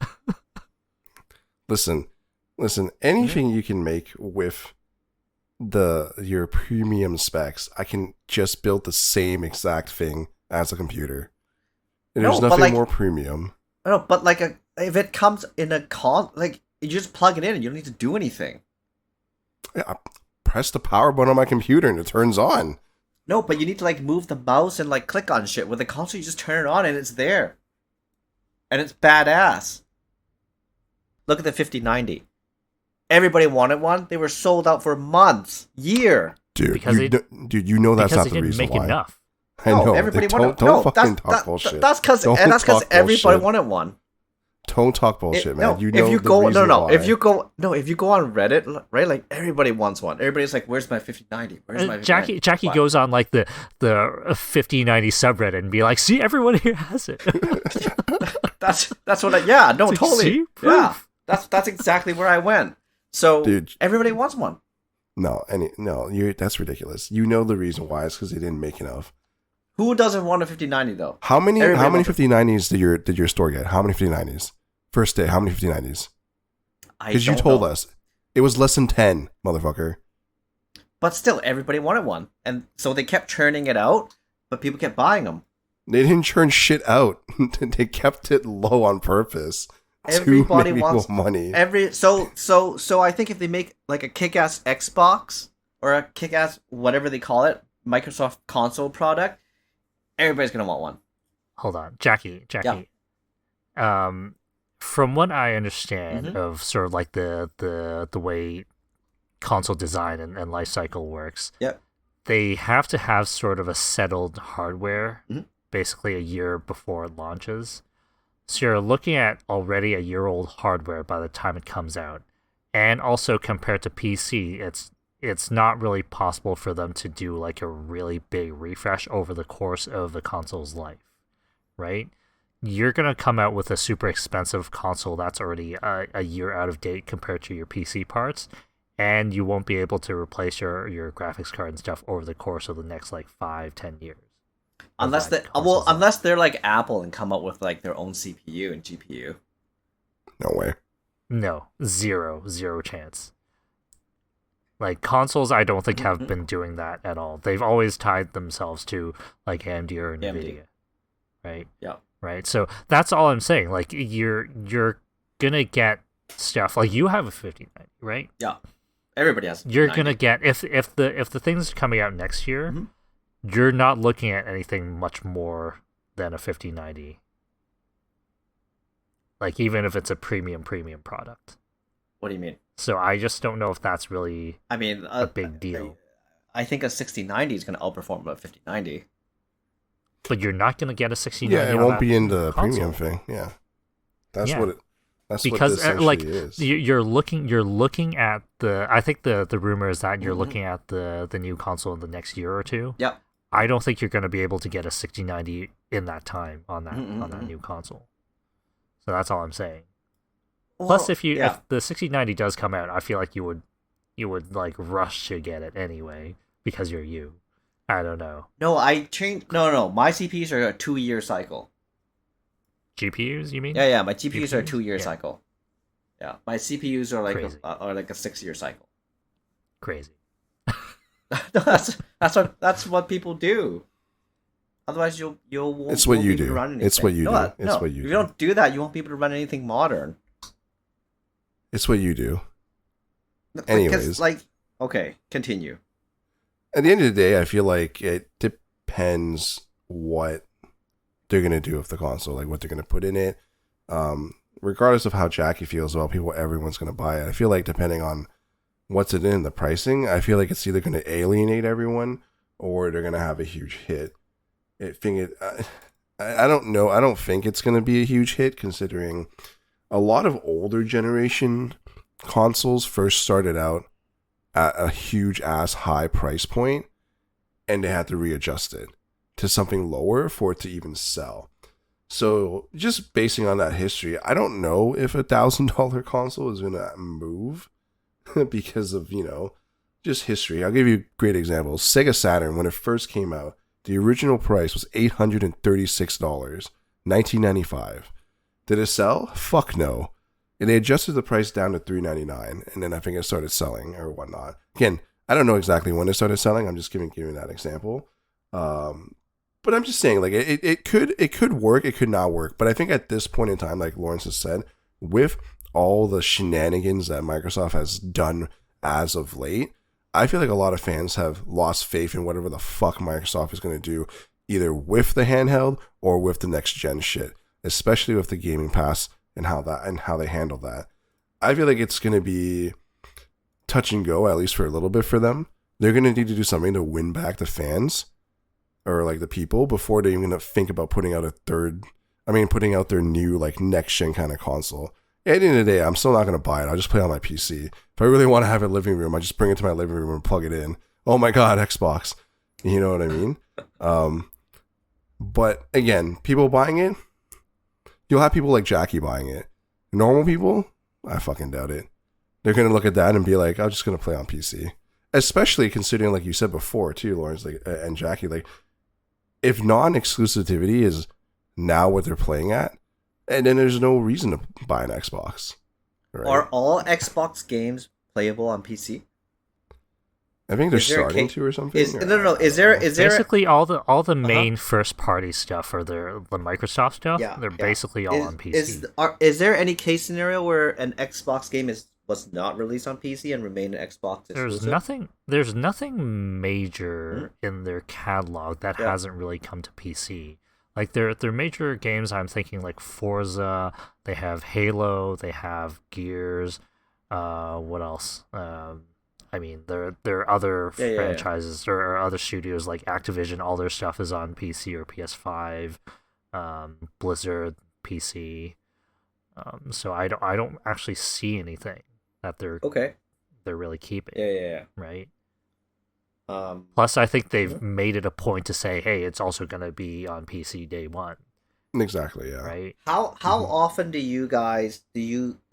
Listen, anything you can make with your premium specs, I can just build the same exact thing as a computer. And there's nothing more premium. No, but like if it comes in a like you just plug it in and you don't need to do anything. Yeah, I press the power button on my computer and it turns on. No, but you need to like move the mouse and like click on shit. With the console, you just turn it on and it's there. And it's badass. Look at the 5090. Everybody wanted one. They were sold out for months, year. Dude, you know that's not the reason why. Enough. I know. Everybody wanted. Don't fucking talk bullshit. That's because everybody wanted one. Don't talk bullshit, man. If you go on Reddit, right? Like everybody wants one. Everybody's like, "Where's my 5090? Where's my 5090?" Jackie goes on like the 5090 subreddit and be like, "See, everyone here has it." that's what totally. Yeah, that's exactly where I went. So, dude, everybody wants one. That's ridiculous. You know the reason why is because they didn't make enough. Who doesn't want a 5090 though? How many 5090s did your store get? How many 5090s? First day, how many 5090s? Because you told us it was less than 10, motherfucker. But still, everybody wanted one, and so they kept churning it out. But people kept buying them. They didn't churn shit out. They kept it low on purpose. Everybody wants money. So I think if they make like a kick-ass Xbox or a kick-ass whatever they call it, Microsoft console product, everybody's gonna want one. Hold on, Jackie. Yeah. From what I understand of sort of like the way console design and life cycle works, they have to have sort of a settled hardware, basically a year before it launches. So you're looking at already a year-old hardware by the time it comes out. And also compared to PC, it's not really possible for them to do like a really big refresh over the course of the console's life, right? you're gonna come out with a super expensive console that's already a year out of date compared to your PC parts, and you won't be able to replace your graphics card and stuff over the course of the next like 5-10 years. Unless they're like Apple and come up with like their own CPU and GPU. No way. No, zero chance. Like consoles, I don't think have been doing that at all. They've always tied themselves to like AMD or Nvidia, right? Yeah. Right. So that's all I'm saying. Like you're gonna get stuff like you have a 5090, right? Yeah. Everybody has. You're gonna get if the thing's coming out next year, you're not looking at anything much more than a 5090. Like even if it's a premium product. What do you mean? So I just don't know if that's really a big deal. I think a 6090 is going to outperform a 5090. But you're not going to get a 6090. Yeah, it won't be in the console. premium thing. Yeah, that's what it. That's because what this like is. You're looking at the. I think the rumor is that you're looking at the new console in the next year or two. Yep. I don't think you're going to be able to get a 6090 in that time on that new console. So that's all I'm saying. Well, plus, if the 6090 does come out, I feel like you would like rush to get it anyway because you're you. I don't know. No, I changed. No. My CPUs are a 2-year cycle. GPUs, you mean? Yeah. My GPUs are a 2-year cycle. Yeah, my CPUs are like a 6-year cycle. Crazy. that's what people do. Otherwise, you won't. It's what you do. Run anything. It's what you do. It's what you do. If you don't do that, you won't be able to run anything modern. It's what you do. Anyways, okay, continue. At the end of the day, I feel like it depends what they're gonna do with the console, like what they're gonna put in it. Regardless of how Jackie feels about everyone's gonna buy it. I feel like depending on what's it in the pricing, I feel like it's either gonna alienate everyone or they're gonna have a huge hit. I don't know. I don't think it's gonna be a huge hit considering a lot of older generation consoles first started out at a huge ass high price point and they had to readjust it to something lower for it to even sell. So just basing on that history, I don't know if $1,000 console is going to move because of, just history. I'll give you a great example. Sega Saturn, when it first came out, the original price was $836, 1995. Did it sell? Fuck no. And they adjusted the price down to $399, and then I think it started selling or whatnot. Again, I don't know exactly when it started selling. I'm just giving that example. But I'm just saying, like it could work, it could not work. But I think at this point in time, like Lawrence has said, with all the shenanigans that Microsoft has done as of late, I feel like a lot of fans have lost faith in whatever the fuck Microsoft is going to do, either with the handheld or with the next gen shit. Especially with the Gaming Pass and how they handle that. I feel like it's going to be touch and go, at least for a little bit for them. They're going to need to do something to win back the fans or like the people before they're even going to think about putting out putting out their new like next gen kind of console. At the end of the day, I'm still not going to buy it. I'll just play on my PC. If I really want to have a living room, I just bring it to my living room and plug it in. Oh my God, Xbox. You know what I mean? But again, people buying it, you'll have people like Jackie buying it. Normal people, I fucking doubt it. They're going to look at that and be like, I'm just going to play on PC. Especially considering, like you said before, too, Lawrence and Jackie, like, if non-exclusivity is now what they're playing at, and then there's no reason to buy an Xbox. Right? Are all Xbox games playable on PC? I think they're starting to or something. No. Is there basically all the main first party stuff or the Microsoft stuff? Yeah, they're basically all on PC. Is there any case scenario where an Xbox game was not released on PC and remained an Xbox exclusive? There's nothing major in their catalog that hasn't really come to PC. Like their major games, I'm thinking like Forza. They have Halo. They have Gears. What else? I mean, there are other franchises or other studios like Activision. All their stuff is on PC or PS5. Blizzard PC. So I don't actually see anything that they're really keeping. Yeah. Right. Plus, I think they've made it a point to say, hey, it's also going to be on PC day one. Exactly. Yeah. right? How often do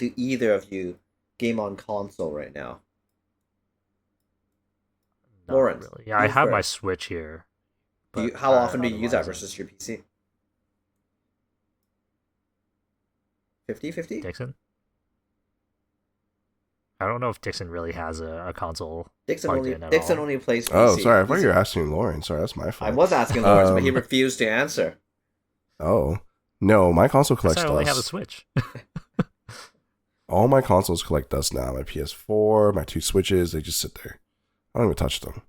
either of you game on console right now? Not Lawrence, really. Yeah, I you have my first. Switch here, Do you but how often do you use that otherwise, versus your PC? 50-50? Dixon. I don't know if Dixon really has a console plugged in at Dixon all. only plays Oh, PC. sorry. I thought you were asking Lauren. Sorry, that's my I fault. was asking Lawrence, but he refused to answer. Oh, no, my console I said collects I only have a dust. Switch. All my consoles collect dust now. My PS4, my two Switches, they just sit there. I don't even touch them.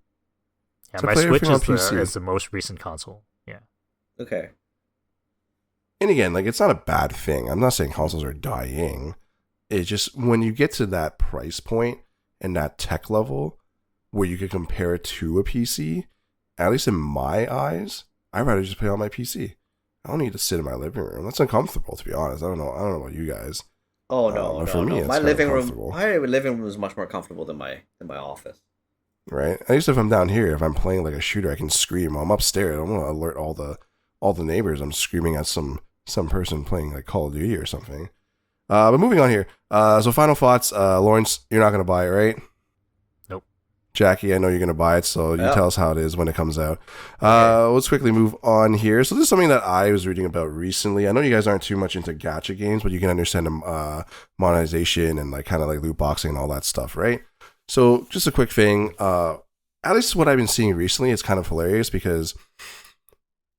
Yeah, So I my play Switch everything on is PC. the most recent console. Yeah. Okay. And again, like, it's not a bad thing. I'm not saying consoles are dying. It's just when you get to that price point and that tech level where you could compare it to a PC, at least in my eyes, I'd rather just play on my PC. I don't need to sit in my living room. That's uncomfortable, to be honest. I don't know. I don't know about you guys. Oh no, But for no, me, no. it's kind of comfortable. My living room is much more comfortable than my office. Right? At least if I'm down here, if I'm playing like a shooter, I can scream. While I'm upstairs, I'm gonna alert all the neighbors. I'm screaming at some person playing like Call of Duty or something. But moving on here. So final thoughts. Lawrence, you're not gonna buy it, right? Nope. Jackie, I know you're gonna buy it, so you Yep. tell us how it is when it comes out. Okay. Let's quickly move on here. So this is something that I was reading about recently. I know you guys aren't too much into gacha games, but you can understand monetization and like kind of like loot boxing and all that stuff, right? So just a quick thing. At least what I've been seeing recently is kind of hilarious because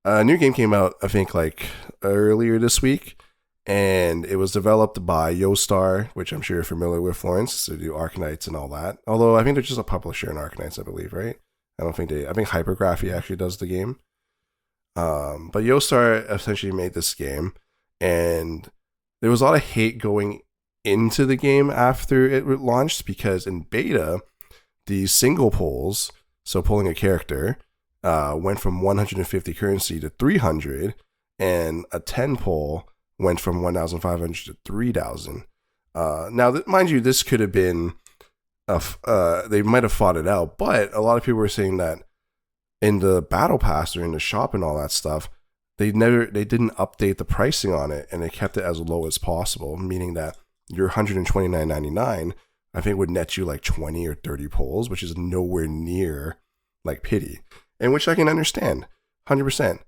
a new game came out, I think, like earlier this week, and it was developed by YoStar, which I'm sure you're familiar with, Florence. They do Arknights and all that. Although I think they're just a publisher in Arknights, I believe, right? I think Hypergraphy actually does the game. But YoStar essentially made this game, and there was a lot of hate going into the game after it launched because in beta, the single pulls, so pulling a character, went from 150 currency to 300, and a 10 pull went from 1,500 to 3,000. Now, mind you, this could have been, they might have fought it out, but a lot of people were saying that in the battle pass or in the shop and all that stuff, they didn't update the pricing on it, and they kept it as low as possible, meaning that your $129.99, I think, would net you like 20 or 30 pulls, which is nowhere near like pity, and which I can understand 100%.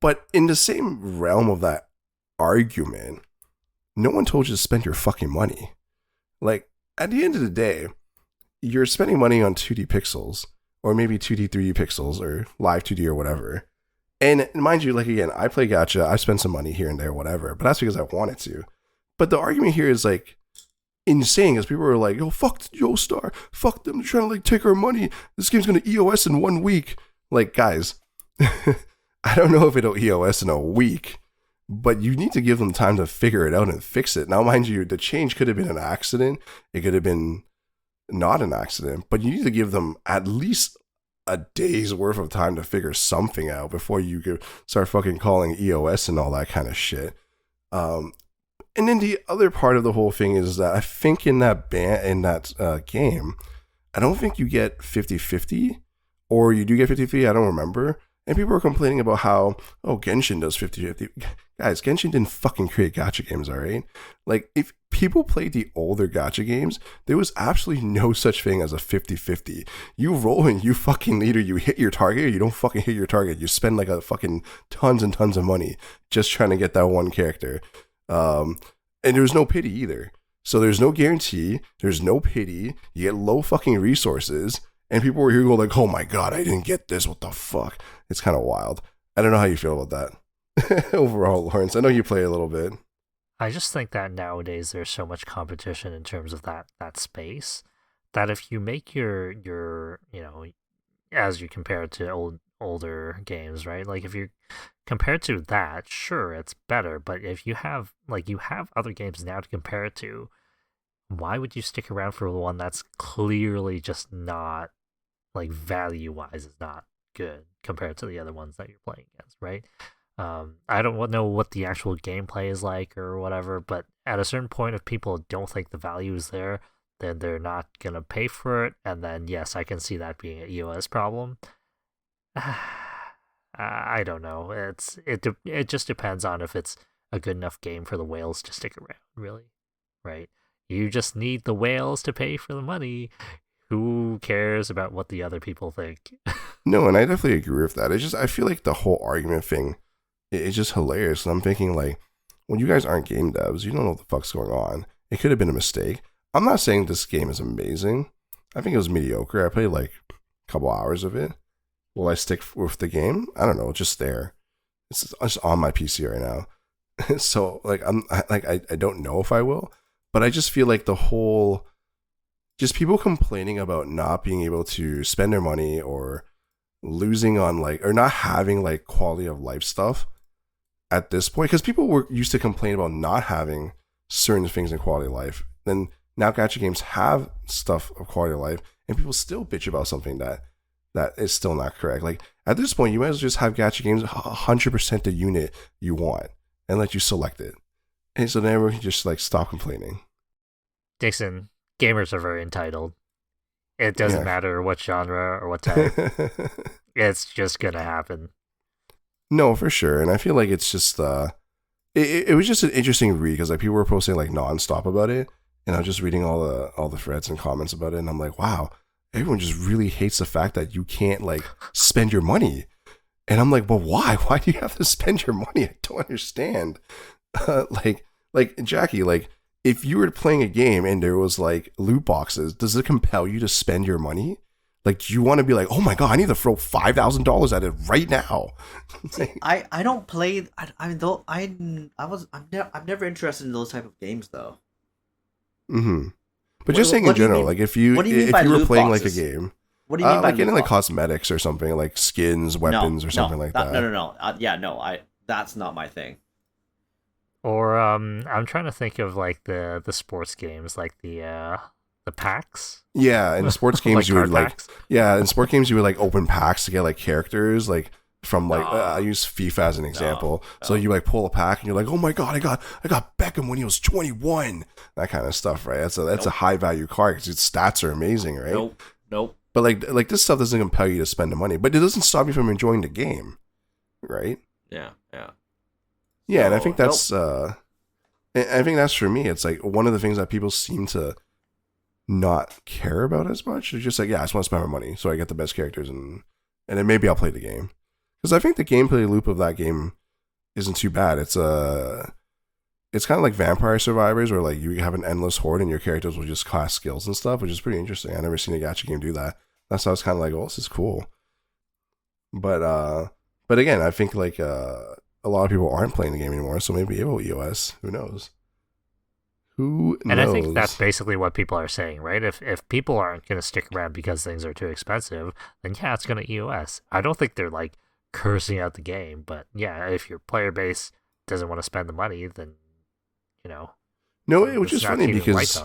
But in the same realm of that argument, no one told you to spend your fucking money. Like, at the end of the day, you're spending money on 2D pixels, or maybe 2D, 3D pixels, or live 2D or whatever. And mind you, like, again, I play gacha, I spend some money here and there, whatever, but that's because I wanted to. But the argument here is like insane, as people are like, "Oh, fuck YoStar, fuck them, they're trying to like take our money. This game's gonna EOS in 1 week." Like, guys, I don't know if it'll EOS in a week, but you need to give them time to figure it out and fix it. Now, mind you, the change could have been an accident. It could have been not an accident, but you need to give them at least a day's worth of time to figure something out before you start fucking calling EOS and all that kind of shit. And then the other part of the whole thing is that I think in that game, I don't think you get 50-50, or you do get 50-50, I don't remember. And people are complaining about how, oh, Genshin does 50-50. Guys, Genshin didn't fucking create gacha games, all right? Like, if people played the older gacha games, there was absolutely no such thing as a 50-50. You roll and you fucking either you hit your target or you don't fucking hit your target. You spend like a fucking tons and tons of money just trying to get that one character. And there's no pity either. So there's no guarantee. There's no pity. You get low fucking resources. And people were here going like, oh my God, I didn't get this. What the fuck? It's kind of wild. I don't know how you feel about that. Overall, Lawrence, I know you play a little bit. I just think that nowadays there's so much competition in terms of that space that if you make your as you compare it to older games, right? Like if you compare it to that, sure, it's better. But if you have other games now to compare it to, why would you stick around for the one that's clearly just not, like, value wise is not good compared to the other ones that you're playing against, right? I don't know what the actual gameplay is like or whatever, but at a certain point, if people don't think the value is there, then they're not gonna pay for it. And then yes, I can see that being an EOS problem. I don't know. It just depends on if it's a good enough game for the whales to stick around, really. Right? You just need the whales to pay for the money. Who cares about what the other people think? No, and I definitely agree with that. It's just I feel like the whole argument thing is just hilarious. And I'm thinking like, when you guys aren't game devs, you don't know what the fuck's going on. It could have been a mistake. I'm not saying this game is amazing. I think it was mediocre. I played like a couple hours of it. Will I stick with the game? I don't know. It's just there. It's just on my PC right now. So like I don't know if I will, but I just feel like the whole just people complaining about not being able to spend their money or losing on like or not having like quality of life stuff at this point, because people were used to complain about not having certain things in quality of life. Then now gacha games have stuff of quality of life, and people still bitch about something that is still not correct. Like at this point, you might as well just have gacha games 100% the unit you want and let you select it, and so then everyone can just like stop complaining. Dixon, gamers are very entitled. It doesn't matter what genre or what type. It's just gonna happen. No, for sure. And I feel like it's just it was just an interesting read because like people were posting like nonstop about it, and I was just reading all the threads and comments about it, and I'm like, wow, everyone just really hates the fact that you can't like spend your money. And I'm like, well, why? Why do you have to spend your money? I don't understand. Like Jackie, like if you were playing a game and there was like loot boxes, does it compel you to spend your money? Like, do you want to be like, oh my god, I need to throw $5,000 at it right now? I don't play. I'm never interested in those type of games though. Mm-hmm. But just saying in general, like if you were playing like a game, what do you mean by like getting like cosmetics or something, like skins, weapons, or something like that? No. That's not my thing. Or I'm trying to think of like the sports games, like the packs. Yeah, in sports games like you would packs. in sport games you would like open packs to get like characters like from like I use FIFA as an example. So you like pull a pack and you're like, oh my god, I got Beckham when he was 21. That kind of stuff, right? That's a high value card because its stats are amazing, right? Nope. But like this stuff doesn't compel you to spend the money, but it doesn't stop you from enjoying the game, right? Yeah. Yeah, and I think that's I think that's for me. It's like one of the things that people seem to not care about as much. They're just like, yeah, I just want to spend my money so I get the best characters, and then maybe I'll play the game. Because I think the gameplay loop of that game isn't too bad. It's kind of like Vampire Survivors, where like you have an endless horde and your characters will just class skills and stuff, which is pretty interesting. I've never seen a gacha game do that. That's how I was kind of like, oh, this is cool. But again, I think like a lot of people aren't playing the game anymore, so maybe it will EOS. Who knows? And I think that's basically what people are saying, right? If people aren't going to stick around because things are too expensive, then yeah, it's going to EOS. I don't think they're like cursing out the game, but yeah, if your player base doesn't want to spend the money, then No, it was just funny because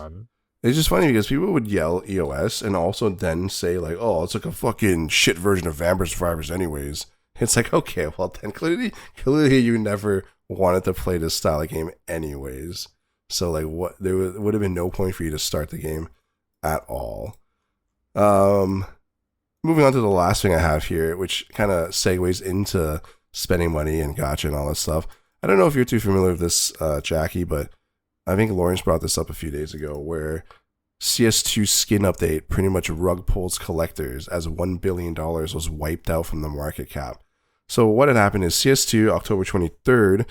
it's just funny because people would yell EOS and also then say like, oh, it's like a fucking shit version of Vampire Survivors anyways. It's like, okay, well then clearly you never wanted to play this style of game anyways. So like, what there would have been no point for you to start the game at all. Moving on to the last thing I have here, which kind of segues into spending money and gacha and all that stuff. I don't know if you're too familiar with this, Jackie, but I think Lawrence brought this up a few days ago, where CS2 skin update pretty much rug pulls collectors as $1 billion was wiped out from the market cap. So what had happened is CS2 October 23rd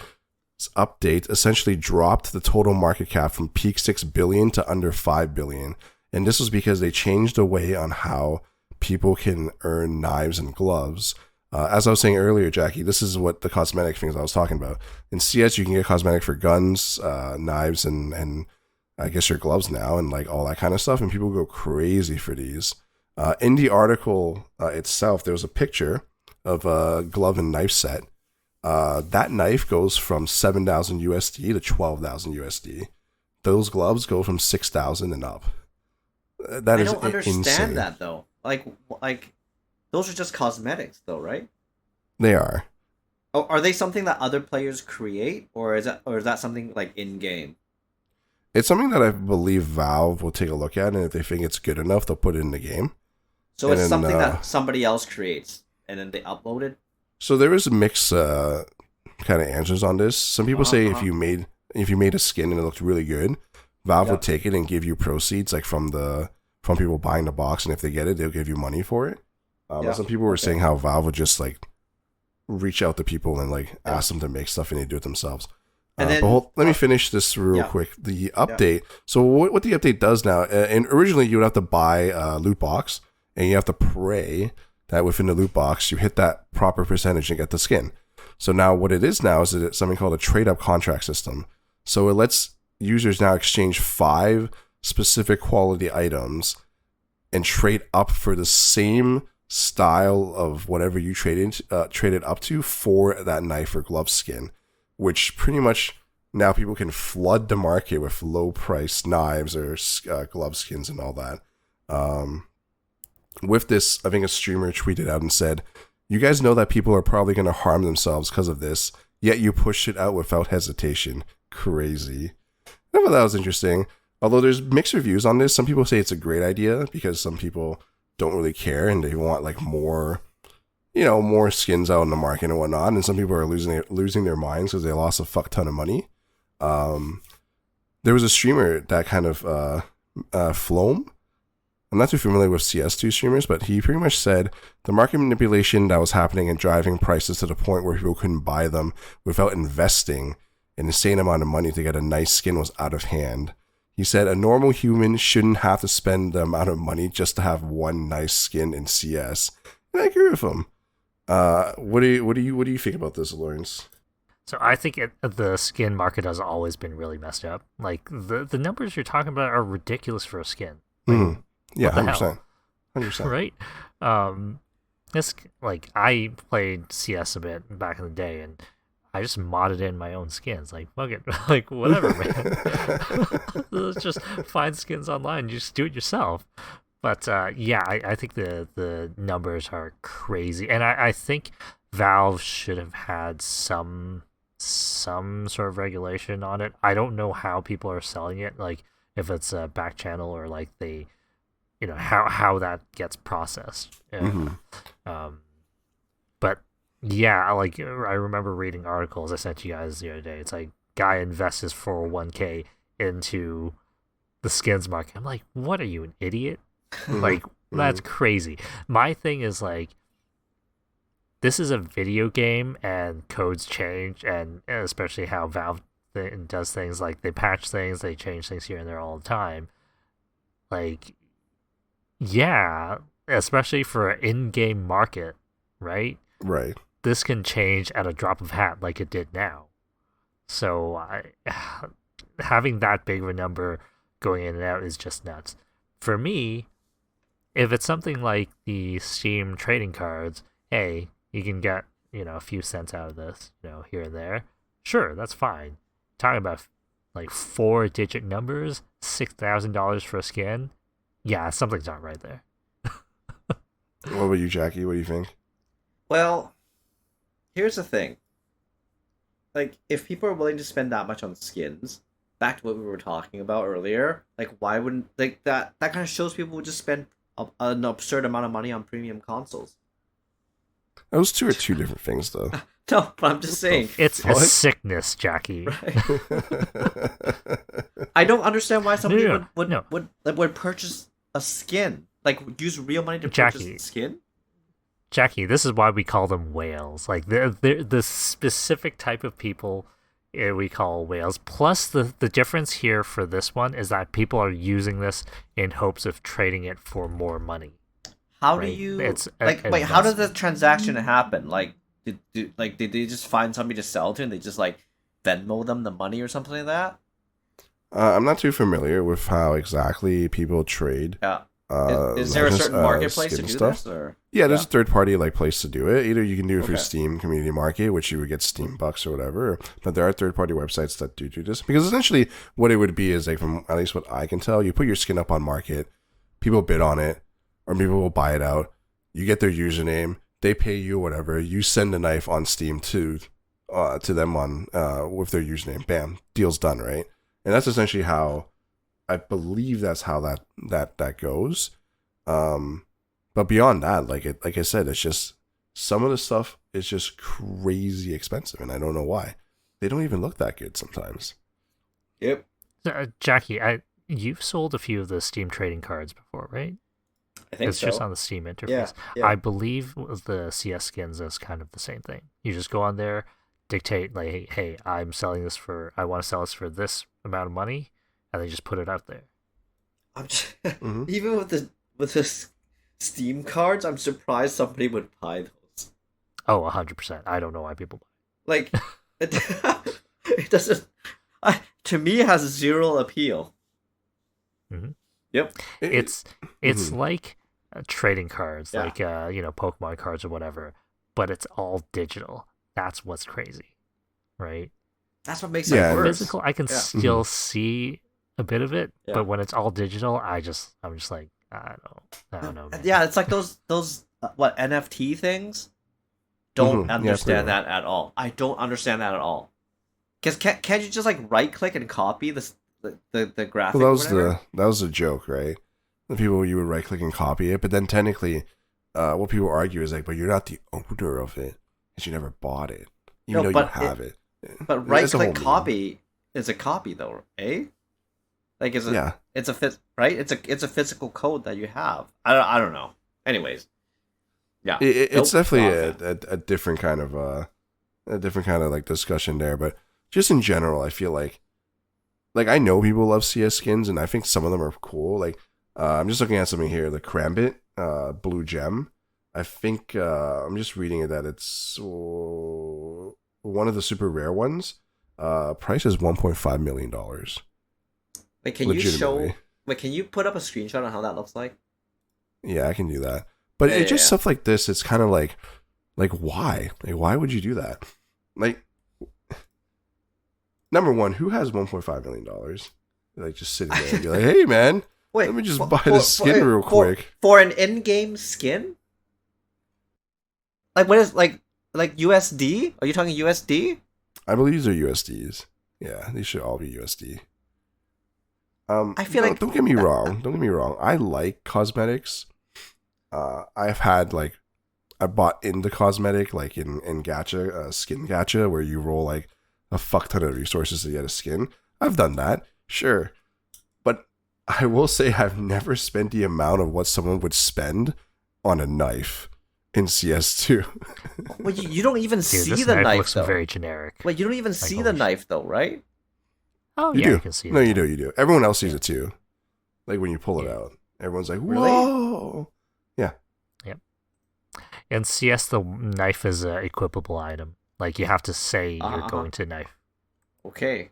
update essentially dropped the total market cap from peak 6 billion to under 5 billion. And this was because they changed the way on how people can earn knives and gloves. As I was saying earlier, Jackie, this is what the cosmetic things I was talking about. In CS, you can get cosmetic for guns, knives, and I guess your gloves now, and like all that kind of stuff. And people go crazy for these. In the article itself, there was a picture of a glove and knife set. That knife goes from 7,000 USD to 12,000 USD. Those gloves go from 6,000 and up. That is insane. I don't understand that though. Like those are just cosmetics though, right? They are. Oh, are they something that other players create, or is that something like in game? It's something that I believe Valve will take a look at, and if they think it's good enough, they'll put it in the game. So it's something that somebody else creates, and then they upload it? So there is mixed kind of answers on this. Some people say if you made a skin and it looked really good, Valve would take it and give you proceeds like from people buying the box, and if they get it, they'll give you money for it. Some people were saying how Valve would just like reach out to people and like ask them to make stuff and they do it themselves. And then, let me finish this real quick. The update. So what the update does now, and originally you would have to buy a loot box, and you have to pray that within the loot box you hit that proper percentage and get the skin. So now what it is now is that it's something called a trade-up contract system. So it lets users now exchange 5 specific quality items and trade up for the same style of whatever you traded up to for that knife or glove skin, which pretty much now people can flood the market with low-priced knives or glove skins and all that. With this, I think a streamer tweeted out and said, "You guys know that people are probably going to harm themselves because of this, yet you push it out without hesitation. Crazy." I thought that was interesting. Although there's mixed reviews on this. Some people say it's a great idea because some people don't really care and they want like more skins out in the market and whatnot. And some people are losing their minds because they lost a fuck ton of money. There was a streamer that kind of Floam. I'm not too familiar with CS2 streamers, but he pretty much said the market manipulation that was happening and driving prices to the point where people couldn't buy them without investing an insane amount of money to get a nice skin was out of hand. He said a normal human shouldn't have to spend the amount of money just to have one nice skin in CS. And I agree with him. What do you think about this, Lawrence? So I think the skin market has always been really messed up. Like the numbers you're talking about are ridiculous for a skin. Like, yeah, 100%. 100%. Right? This like I played CS a bit back in the day, and I just modded in my own skins. Like fuck it, like whatever, man. Let's just find skins online. You just do it yourself. But I think the numbers are crazy, and I think Valve should have had some sort of regulation on it. I don't know how people are selling it, like if it's a back channel or like they, how that gets processed. But yeah, like I remember reading articles I sent you guys the other day. It's like guy invests his 401k into the skins market. I'm like, what are you, an idiot? Like that's crazy. My thing is like, this is a video game and codes change, and especially how Valve does things, like they patch things, they change things here and there all the time. Like, yeah, especially for an in-game market, right? Right. This can change at a drop of a hat like it did now. So having that big of a number going in and out is just nuts. For me, if it's something like the Steam trading cards, hey, you can get, a few cents out of this, here and there. Sure, that's fine. Talking about like 4-digit numbers, $6,000 for a skin. Yeah, something's not right there. What about you, Jackie? What do you think? Well, here's the thing. Like, if people are willing to spend that much on skins, back to what we were talking about earlier, like, why wouldn't, like, that kind of shows people would just spend an absurd amount of money on premium consoles. Those two are two different things, though. No, but I'm just saying. It's a sickness, Jackie. Right? I don't understand why somebody would purchase a skin. Like, use real money to purchase a skin? Jackie, this is why we call them whales. Like, they're the specific type of people we call whales. Plus, the difference here for this one is that people are using this in hopes of trading it for more money. How do you... wait, how does the transaction happen? Like, did they just find somebody to sell to and they just, like, Venmo them the money or something like that? I'm not too familiar with how exactly people trade. Yeah. Is there a certain marketplace to do this? Or? Yeah, there's a third-party place to do it. Either you can do it through Steam Community Market, which you would get Steam Bucks or whatever, but there are third-party websites that do this. Because essentially what it would be is, like, from at least what I can tell, you put your skin up on market, people bid on it, or people will buy it out, you get their username, they pay you whatever, you send a knife on Steam to them on with their username. Bam, deal's done, right? And that's essentially how, I believe that's how that goes. But beyond that, like I said, it's just some of the stuff it's just crazy expensive, and I don't know why. They don't even look that good sometimes. Yep. Jackie, you've sold a few of the Steam trading cards before, right? I think it's so. just on the Steam interface. Yeah. I believe the CS skins is kind of the same thing. You just go on there, dictate like, hey, I want to sell this for this amount of money, and they just put it out there. I'm just, even with the Steam cards, I'm surprised somebody would buy those. Oh, 100%. I don't know why people buy. Like, it doesn't. To me, it has zero appeal. Mm-hmm. Yep. It's like trading cards, like Pokemon cards or whatever, but it's all digital. That's what's crazy, right? That's what makes it worse. Physical, I can still see a bit of it, but when it's all digital, I'm just like, I don't know. Man. Yeah, it's like those what NFT things. Don't understand that at all. I don't understand that at all. Because can't you just like right click and copy the graphic? Well, that was the joke, right? The people, you would right click and copy it, but then technically, what people argue is like, but you're not the owner of it, because you never bought it, even though you have it. But right click copy is a copy though, eh? Like it's a it's a right? It's a physical code that you have. I don't know. Anyways, yeah, it's definitely a different kind of like discussion there, but just in general, I feel like I know people love CS skins, and I think some of them are cool. Like I'm just looking at something here, the Krambit Blue Gem. I think I'm just reading it that it's one of the super rare ones. Price is $1.5 million. Wait, can you show? Wait, can you put up a screenshot on how that looks like? Yeah, I can do that. But it's just stuff like this. It's kind of like why? Like, why would you do that? Like, number one, who has $1.5 million? Like, just sitting there and be like, hey, man, let me just buy the skin real quick. For an in-game skin? Like, what is, like USD? Are you talking USD? I believe these are USDs. Yeah, these should all be USD. I feel like... Don't get me wrong. Don't get me wrong. I like cosmetics. I've had, like, I bought into cosmetic, like, in gacha, skin gacha, where you roll, like, a fuck ton of resources to get a skin. I've done that, sure. But I will say I've never spent the amount of what someone would spend on a knife in CS2. Well, you don't even see this the knife, looks though. very generic. Wait, you don't even see the knife, though, right? Oh, you yeah, do. you can see it. No, you do. Everyone else sees it, too. Like, when you pull it out. Everyone's like, whoa! Yeah. Yep. In CS, the knife is an equipable item. Like, you have to say you're going to knife. Okay.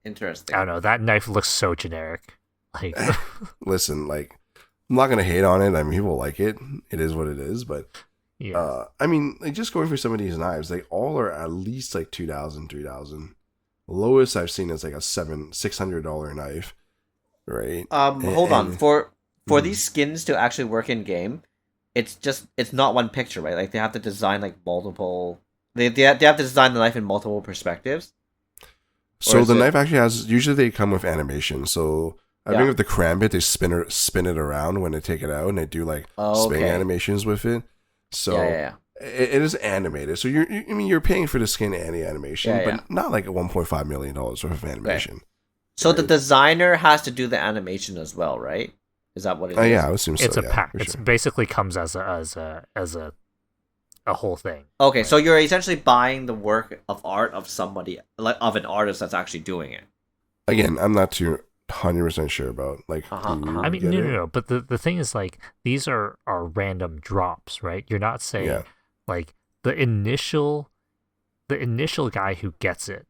Interesting. I don't know. That knife looks so generic. Like, listen, like, I'm not gonna hate on it. I mean, people like it. It is what it is. But I mean, like, just going for some of these knives, they all are at least like $2,000, $3,000. Lowest I've seen is like a $600 knife, right? Hold on. For these skins to actually work in game, it's not one picture, right? Like, they have to design like multiple. They have to design the knife in multiple perspectives. So the knife actually has. Usually they come with animation. So I think with the Krambit, they spin it around when they take it out, and they do like spin animations with it. So it is animated. So you're paying for the skin and the animation, but not like a $1.5 million worth of animation. Right. So the designer has to do the animation as well, right? Is that what it is? Yeah, I would assume so. It's a pack. It basically comes as a whole thing. Okay, so you're essentially buying the work of art of somebody, like of an artist that's actually doing it. Again, I'm not too 100% sure about like. I mean, no. But the thing is, like, these are random drops, right? You're not saying like the initial guy who gets it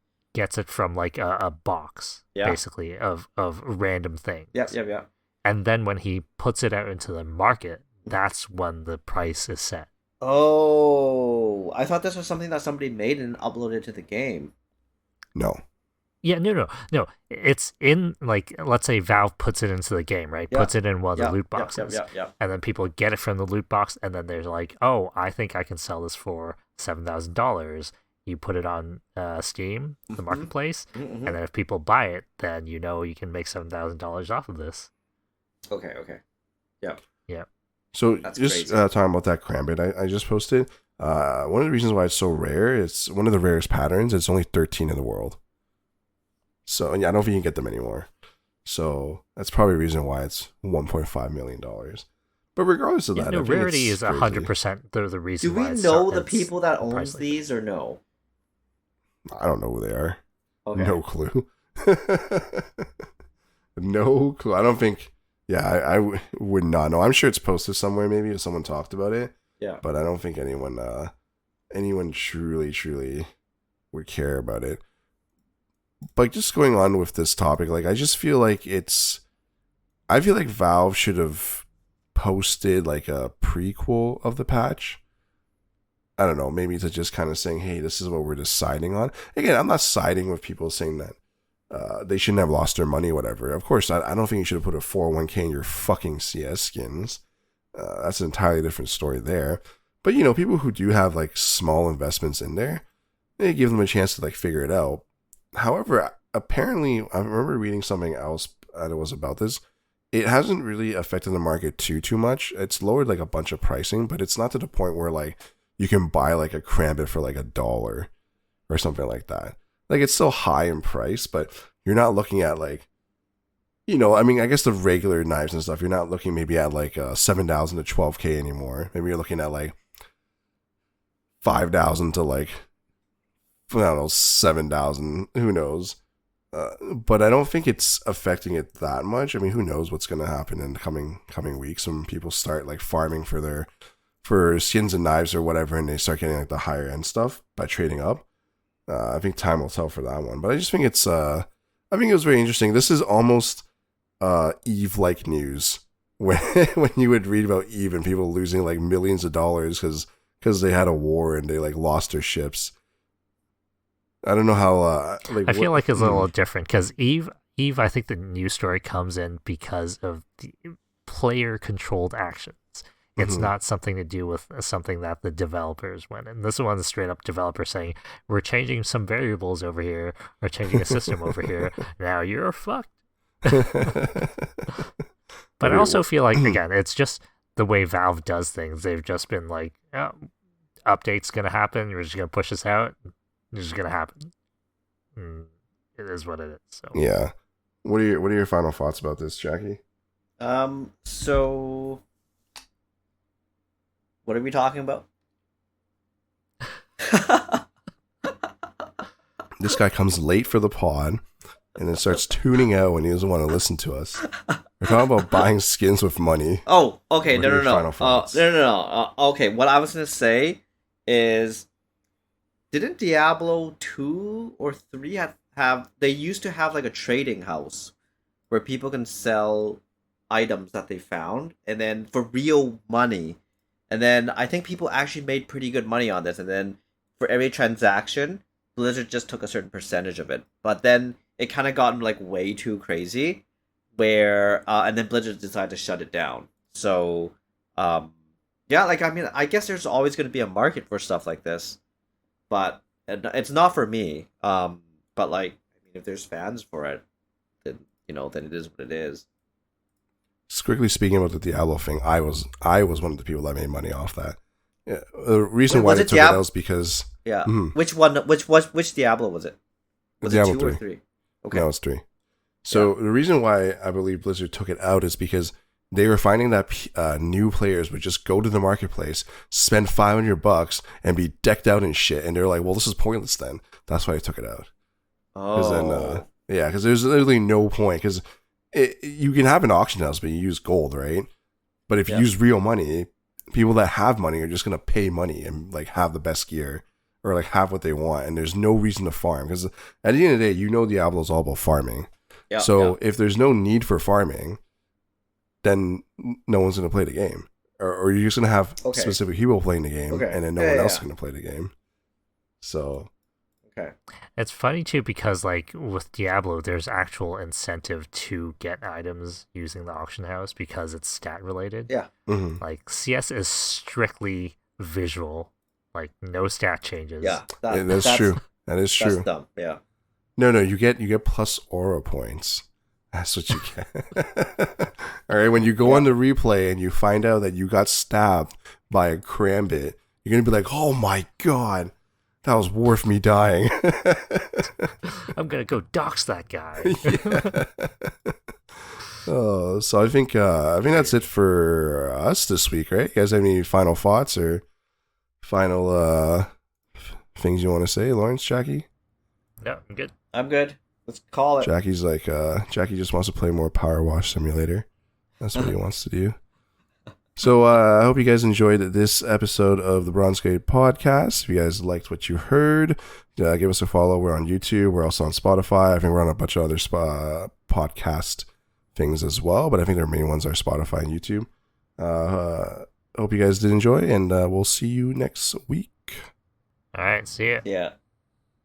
from like a box, basically of random things. Yeah. And then when he puts it out into the market, that's when the price is set. Oh, I thought this was something that somebody made and uploaded to the game. No. Yeah, no. It's in, like, let's say Valve puts it into the game, right? Puts it in one of the loot boxes. Yeah. And then people get it from the loot box, and then they're like, oh, I think I can sell this for $7,000. You put it on Steam, the marketplace, and then if people buy it, then you can make $7,000 off of this. Okay. Yeah. So that's just talking about that Krambit I just posted, One of the reasons why it's so rare, it's one of the rarest patterns. It's only 13 in the world. So yeah, I don't think you can get them anymore. So that's probably the reason why it's $1.5 million. But regardless of that, no, I think rarity it's is 100% the reason. Do we why it's know the it's people that owns priced like that. these or no? I don't know who they are. Okay. No clue. No clue. I don't think. Yeah, I would not know. I'm sure it's posted somewhere, maybe if someone talked about it. Yeah. But I don't think anyone truly would care about it. But just going on with this topic, like I just feel like I feel like Valve should have posted like a prequel of the patch. I don't know, maybe to just kind of saying, hey, this is what we're deciding on. Again, I'm not siding with people saying that they shouldn't have lost their money or whatever. Of course, I don't think you should have put a 401k in your fucking CS skins. That's an entirely different story there. But, people who do have like small investments in there, they give them a chance to like figure it out. However, apparently, I remember reading something else that it was about this. It hasn't really affected the market too much. It's lowered like a bunch of pricing, but it's not to the point where like you can buy like a Krambit for like $1 or something like that. Like it's still high in price, but you're not looking at like, I mean, I guess the regular knives and stuff, you're not looking maybe at like 7,000 to 12K anymore. Maybe you're looking at like 5,000 to like, I don't know, 7,000, who knows? But I don't think it's affecting it that much. I mean, who knows what's going to happen in the coming weeks when people start like farming for skins and knives or whatever, and they start getting like the higher end stuff by trading up. I think time will tell for that one. But I just think I think it was very interesting. This is almost Eve-like news when you would read about Eve and people losing like millions of dollars because they had a war and they like lost their ships. I don't know how. I feel like it's a little different because Eve, I think the news story comes in because of the player-controlled actions. It's not something to do with something that the developers went in. This one's straight up developer saying, we're changing some variables over here, or changing a system over here. Now you're fucked. But I also feel like, again, it's just the way Valve does things. They've just been like, oh, update's going to happen. We're just going to push this out. It's just going to happen. It is what it is. So. Yeah. What are your final thoughts about this, Jackie? So what are we talking about? This guy comes late for the pod and then starts tuning out when he doesn't want to listen to us. We're talking about buying skins with money. Oh, okay. What are your No. final thoughts? No. Okay, what I was going to say is, didn't Diablo 2 or 3 have they used to have like a trading house where people can sell items that they found and then for real money. And then I think people actually made pretty good money on this. And then for every transaction, Blizzard just took a certain percentage of it. But then it kind of got like way too crazy, where and then Blizzard decided to shut it down. So yeah, like I mean, I guess there's always going to be a market for stuff like this, but it's not for me. But like, I mean, if there's fans for it, then then it is what it is. Quickly speaking about the Diablo thing, I was one of the people that made money off that. Yeah, the reason why they took it out was because Which one? Which Diablo was it? Was Diablo it 2 or 3? Okay, no, it's 3. So the reason why I believe Blizzard took it out is because they were finding that new players would just go to the marketplace, spend $500, and be decked out in shit, and they're like, "Well, this is pointless." Then that's why they took it out. Because there's literally no point. Because you can have an auction house, but you use gold, right? But if you use real money, people that have money are just gonna pay money and like have the best gear or like have what they want, and there's no reason to farm. Because at the end of the day, Diablo's all about farming. If there's no need for farming, then no one's going to play the game. Or you're just going to have specific people playing the game, and then no one else is going to play the game. So... Okay. It's funny, too, because, like, with Diablo, there's actual incentive to get items using the auction house because it's stat-related. Yeah. Mm-hmm. Like, CS is strictly visual. Like, no stat changes. Yeah. That's true. That is true. That's dumb, yeah. No, you get plus aura points. That's what you get. All right, when you go on the replay and you find out that you got stabbed by a Krambit, you're gonna be like, oh my god, that was worth me dying. I'm gonna go dox that guy. Oh, so I think that's it for us this week, right? You guys have any final thoughts or final things you want to say, Lawrence, Jackie? No, I'm good. I'm good. Let's call it. Jackie's like, Jackie just wants to play more Power Wash Simulator. That's what he wants to do. So I hope you guys enjoyed this episode of the Bronze Gate Podcast. If you guys liked what you heard, give us a follow. We're on YouTube. We're also on Spotify. I think we're on a bunch of other podcast things as well, but I think their main ones are Spotify and YouTube. Hope you guys did enjoy, and we'll see you next week. All right, see ya. Yeah.